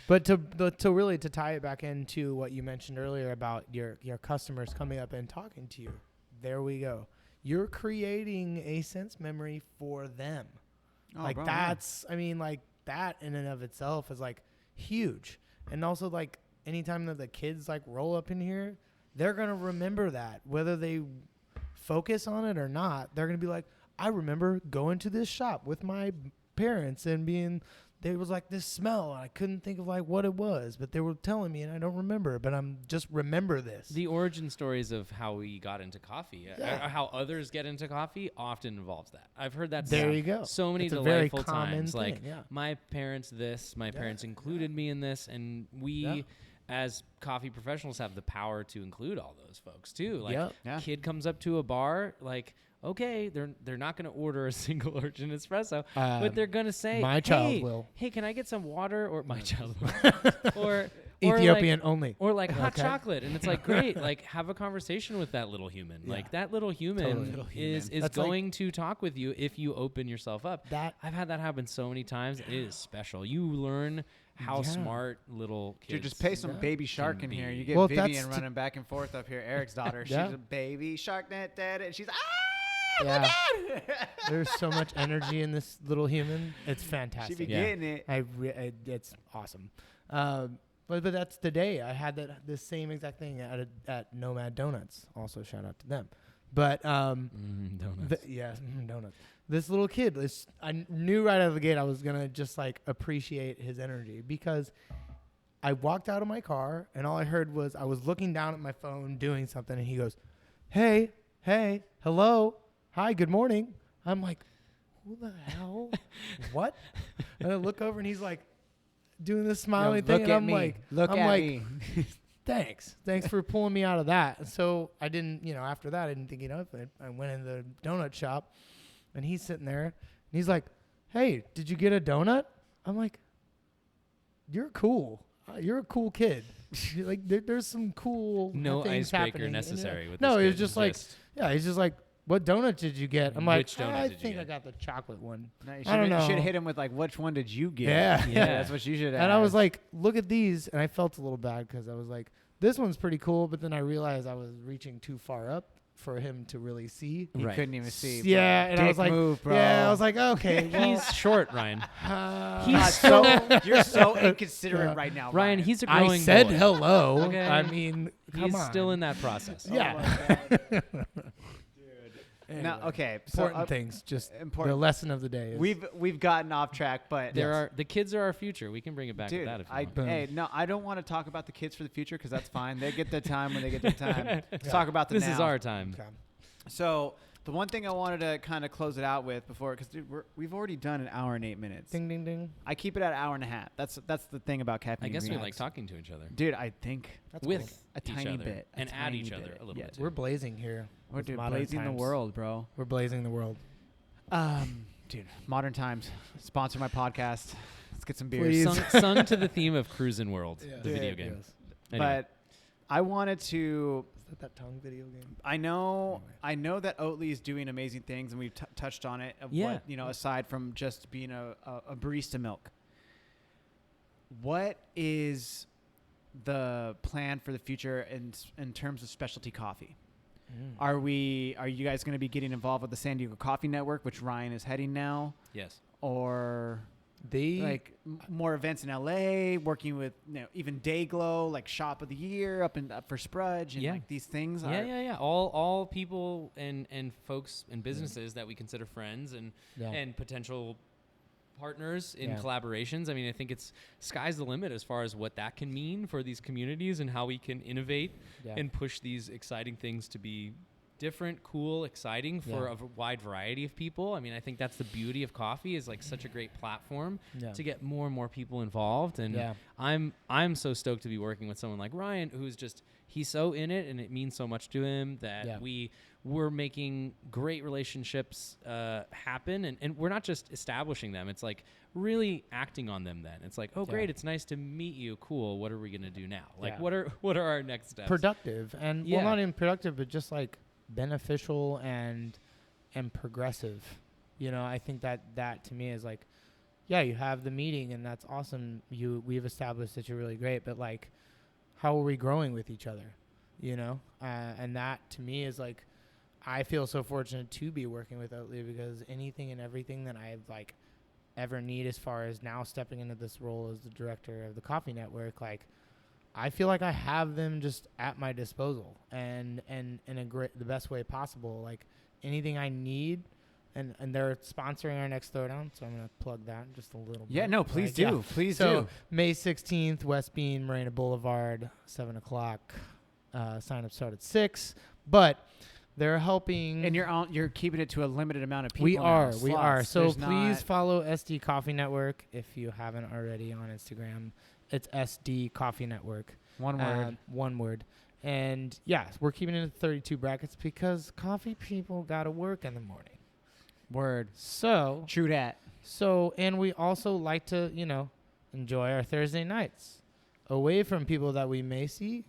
But to really tie it back into what you mentioned earlier about your customers coming up and talking to you, there we go. You're creating a sense memory for them. Like that's, I mean, like that in and of itself is like huge. And also like anytime that the kids like roll up in here, they're going to remember that whether they focus on it or not. They're going to be like, I remember going to this shop with my parents and there was like this smell. I couldn't think of like what it was, but they were telling me and I don't remember, but I'm just remember this. The origin stories of how we got into coffee, how others get into coffee often involves that. I've heard that there you go. So many it's delightful times. Thing, like my parents my parents included me in this, and we as coffee professionals have the power to include all those folks too. Like kid comes up to a bar, like, okay, they're not going to order a single origin espresso, but they're going to say, my child will. Hey, can I get some water? Or my child will. or Ethiopian like, only. Or like hot chocolate. And it's like, great, like have a conversation with that little human. Yeah. Like that little human is going to talk with you if you open yourself up. I've had that happen so many times. It is special. You learn how smart little kids. Dude, just pay some baby shark in here. You get Vivian running back and forth up here. Eric's daughter. She's a baby shark, and she's yeah. There's so much energy in this little human. It's fantastic. She be getting it. It's awesome. But that's today. I had this same exact thing at Nomad Donuts. Also, shout out to them. But donuts. Donuts. This little kid. I knew right out of the gate I was gonna just like appreciate his energy because I walked out of my car and all I heard was I was looking down at my phone doing something and he goes, "Hey, hello. Hi, good morning." I'm like, who the hell? What? And I look over and he's like doing this smiling thing. And I'm like, me. Thanks for pulling me out of that. So I didn't, after that, I didn't think of it. I went in the donut shop and he's sitting there and he's like, "Hey, did you get a donut?" I'm like, "You're cool. You're a cool kid." Like there's some cool things icebreaker necessary with no, this it was just like, he's just like, "What donut did you get?" I'm like, I think I got the chocolate one. No, I don't know. You should hit him with like, which one did you get? Yeah. That's what you should ask. And I was like, look at these. And I felt a little bad because I was like, this one's pretty cool. But then I realized I was reaching too far up for him to really see. He couldn't even see. Yeah. And I was like, bro. Yeah, I was like, okay. Well, he's short, Ryan. You're so inconsiderate right now, Ryan. He's a growing I said boy. hello. Okay. I mean, he's still in that process. Yeah. Anyway, now, okay. Important things. Just the lesson of the day. Is we've gotten off track, but the kids are our future. We can bring it back to that if you want. Hey, no, I don't want to talk about the kids for the future because that's fine. They get their time when they get their time. Let's talk about the this now. This is our time. Okay. So the one thing I wanted to kind of close it out with before, because we've already done an hour and 8 minutes. Ding ding ding. I keep it at an hour and a half. That's the thing about caffeine. I guess we like talking to each other, dude. I think that's with cool. a tiny bit and at each other a little bit. We're blazing here. We're blazing the world, bro. We're blazing the world. Dude, Modern Times sponsor my podcast. Let's get some beers. Sung to the theme of Cruisin' World, the video game. Yes. Anyway. But I wanted to. Is that tongue video game? I know that Oatly is doing amazing things, and we've touched on it. What, aside from just being a barista milk, what is the plan for the future in terms of specialty coffee? Are you guys going to be getting involved with the San Diego Coffee Network, which Ryan is heading now? Yes. Or more events in LA, working with even Dayglow, like Shop of the Year up for Sprudge, and like these things. Yeah. All people and folks and businesses that we consider friends and potential partners in collaborations. I mean, I think it's sky's the limit as far as what that can mean for these communities and how we can innovate and push these exciting things to be different, cool, exciting for a wide variety of people. I mean, I think that's the beauty of coffee is like such a great platform to get more and more people involved. And I'm so stoked to be working with someone like Ryan, who's he's so in it and it means so much to him that we're making great relationships happen. And we're not just establishing them. It's like really acting on them then. It's like, oh, great. It's nice to meet you. Cool. What are we going to do now? Like, what are our next steps? Productive. And well, not even productive, but just like beneficial and progressive. I think that to me is like yeah, you have the meeting and that's awesome. We've established that you're really great, but like, how are we growing with each other? You know? And that to me is like, I feel so fortunate to be working with Oatly because anything and everything that I've like ever need as far as now stepping into this role as the director of the Coffee Network, like I feel like I have them just at my disposal and in the best way possible. Like anything I need, and they're sponsoring our next throwdown, so I'm gonna plug that just a little bit. Yeah, no, please like, do, yeah. please so, do. May 16th, West Bean, Marina Boulevard, 7:00. Sign up start at 6, but they're helping. And you're keeping it to a limited amount of people. We are. So There's please follow SD Coffee Network if you haven't already on Instagram. It's SD Coffee Network. One word. One word. And yeah, we're keeping it at 32 brackets because coffee people got to work in the morning. Word. So True that. So, and we also like to, enjoy our Thursday nights away from people that we may see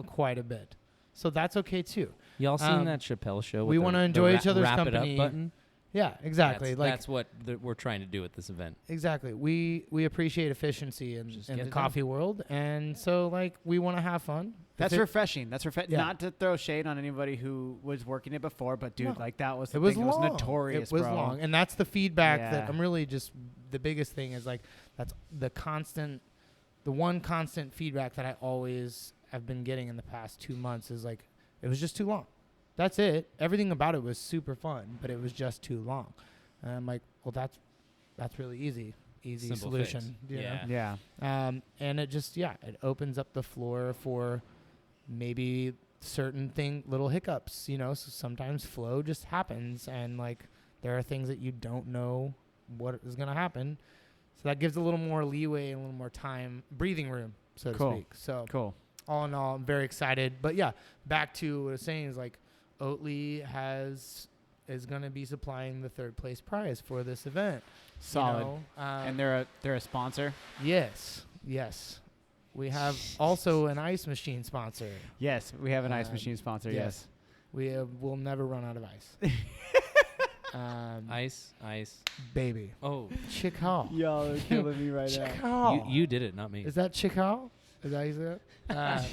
quite a bit. So that's okay too. Y'all seen that Chappelle show? We want to enjoy each other's wrap company. It up button? Yeah, exactly. That's what we're trying to do at this event. Exactly. We appreciate efficiency in the coffee world, and so like we want to have fun. That's refreshing. That's refreshing. Yeah. Not to throw shade on anybody who was working it before, but dude, like that was it was thing. long. It was notorious. It was bro. long, and that's the feedback that I'm really just. The biggest thing is like that's the one constant feedback that I always have been getting in the past 2 months is like it was just too long. That's it. Everything about it was super fun, but it was just too long. And I'm like, well, that's really easy simple solution. Yeah. And it just it opens up the floor for maybe certain little hiccups. So sometimes flow just happens, and like there are things that you don't know what is going to happen. So that gives a little more leeway and a little more time, breathing room, so to speak. So cool. All in all, I'm very excited. But yeah, back to what I was saying is like Oatly is going to be supplying the third place prize for this event. Solid. And they're a sponsor. Yes. We have also an ice machine sponsor. Yes, we have an ice machine sponsor. Yes. We will never run out of ice. Ice. Baby. Oh. Chick-Hall. Y'all are killing me right now. Chick-Hall. You did it, not me. Is that Chick-Hall? Is that how you say it?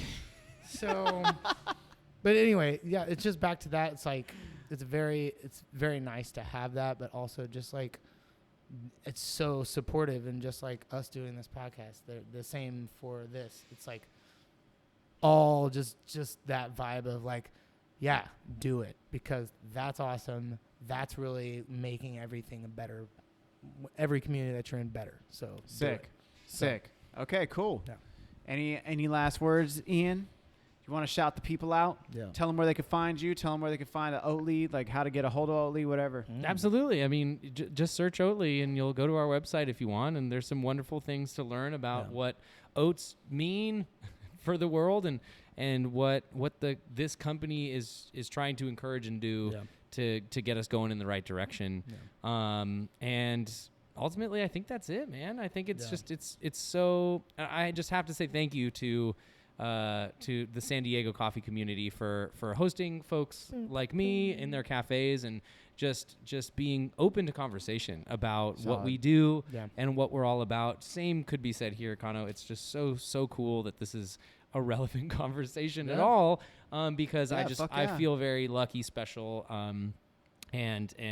So, but anyway, yeah, it's just back to that. It's like, it's very nice to have that, but also just like, it's so supportive, and just like us doing this podcast, they're the same for this. It's like all just that vibe of like, yeah, do it, because that's awesome. That's really making everything every community that you're in better. So sick. Okay, cool. Yeah. Any last words, Ian? You want to shout the people out? Yeah. Tell them where they can find you. Tell them where they can find the Oatly, like how to get a hold of Oatly, whatever. Absolutely. I mean, just search Oatly and you'll go to our website if you want. And there's some wonderful things to learn about what oats mean for the world and what this company is trying to encourage and do to get us going in the right direction. Yeah. And ultimately, I think that's it, man. I think it's just it's so. I just have to say thank you to the San Diego coffee community for hosting folks like me in their cafes and just being open to conversation about what we do and what we're all about. Same could be said here, Kano. It's just so cool that this is a relevant conversation at all, because I feel very lucky, special, and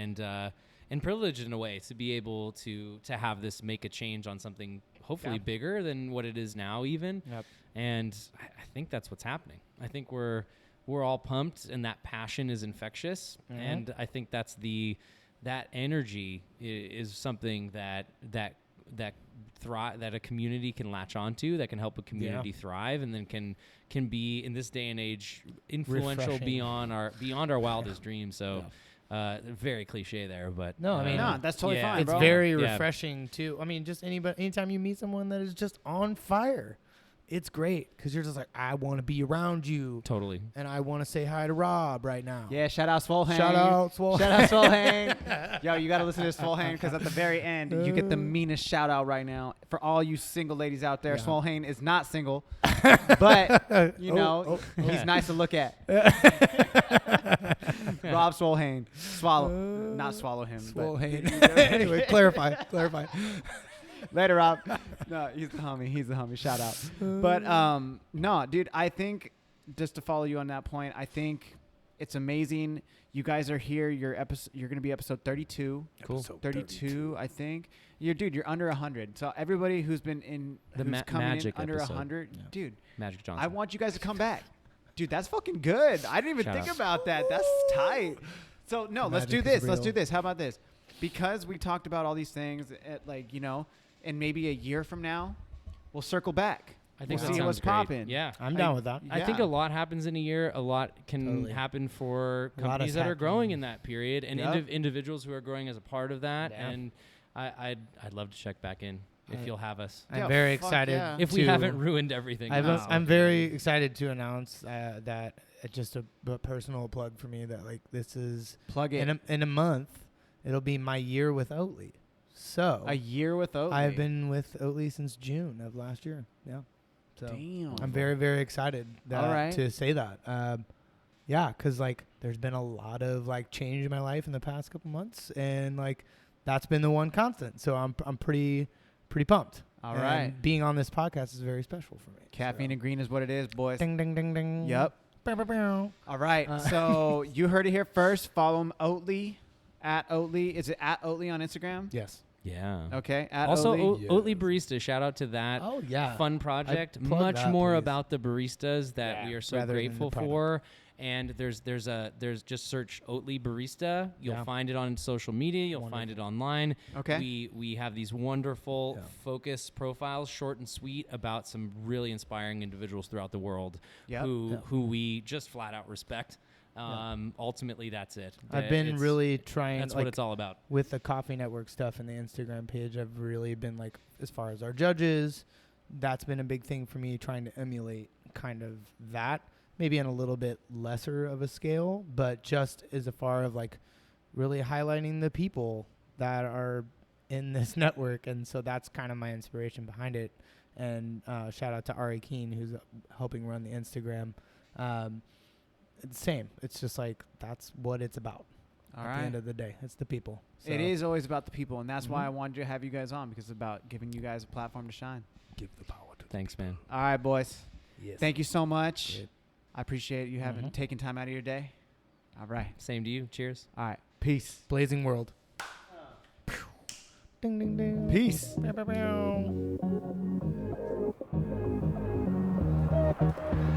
privileged in a way to be able to have this make a change on something hopefully bigger than what it is now even. Yep. And I think that's what's happening. I think we're all pumped, and that passion is infectious. Mm-hmm. And I think that's that energy is something that a community can latch onto, that can help a community thrive, and then can be in this day and age influential refreshing. beyond our wildest dreams. So very cliche there, but no, I mean, that's totally fine. It's very refreshing too. I mean, just anytime you meet someone that is just on fire, it's great, because you're just like, I want to be around you. Totally. And I want to say hi to Rob right now. Yeah, shout out Swole Hang. Shout out Swole Hang. Yo, you got to listen to this Swole Hang, because at the very end, you get the meanest shout out right now. For all you single ladies out there, Swole Hang is not single, but, he's nice to look at. Rob Swolhane. Not swallow him. Swolhane. Anyway, clarify. Later, Rob. No, he's the homie. Shout out. But no, dude, I think just to follow you on that point, I think it's amazing. You guys are here. You're going to be episode 32. Cool. Episode 32, I think. You're under 100. So everybody who's been in who's coming in under 100, dude. Magic Johnson. I want you guys to come back. Dude, that's fucking good. I didn't even think about that. That's tight. So no, let's do this. Let's do this. How about this? Because we talked about all these things and maybe a year from now, we'll circle back. I think we'll see what's popping. Yeah, I'm down with that. I think a lot happens in a year. A lot can happen for companies that are growing in that period, and individuals who are growing as a part of that. Yeah. And I'd love to check back in if you'll have us. I'm very excited. If we haven't ruined everything. I'm very excited to announce that just a personal plug for me that this is plug it in a month. It'll be my year with Oatly. So a year with Oatly. I've been with Oatly since June of last year. Yeah. So damn. I'm very, very excited to say that. Because there's been a lot of change in my life in the past couple months, and that's been the one constant. So I'm pretty pumped. All right. Being on this podcast is very special for me. Caffeine and green is what it is, boys. Ding ding ding ding. Yep. All right. So you heard it here first. Follow him Oatly at Oatly. Is it at Oatly on Instagram? Yes. Yeah. Okay. At also, Oatly. Oatly Barista. Shout out to that. Oh yeah. Fun project. Much more about the baristas that we are so grateful for. And there's just search Oatly Barista. You'll find it on social media. You'll find it online. Okay. We have these wonderful focus profiles, short and sweet, about some really inspiring individuals throughout the world who we just flat out respect. Ultimately, that's it. I've been really trying. That's what it's all about. With the Coffee Network stuff and the Instagram page, I've really been as far as our judges, that's been a big thing for me, trying to emulate kind of that, maybe on a little bit lesser of a scale, but just as far of really highlighting the people that are in this network. And so that's kind of my inspiration behind it. And shout out to Ari Keene, who's helping run the Instagram. Same. It's just that's what it's about. At the end of the day, it's the people. So it is always about the people, and that's why I wanted to have you guys on, because it's about giving you guys a platform to shine. Give the power to. Thanks, man. All right, boys. Yes. Thank you so much. Great. I appreciate you having taken time out of your day. All right. Same to you. Cheers. All right. Peace. Blazing world. Ding ding ding. Peace. Bow, bow, bow.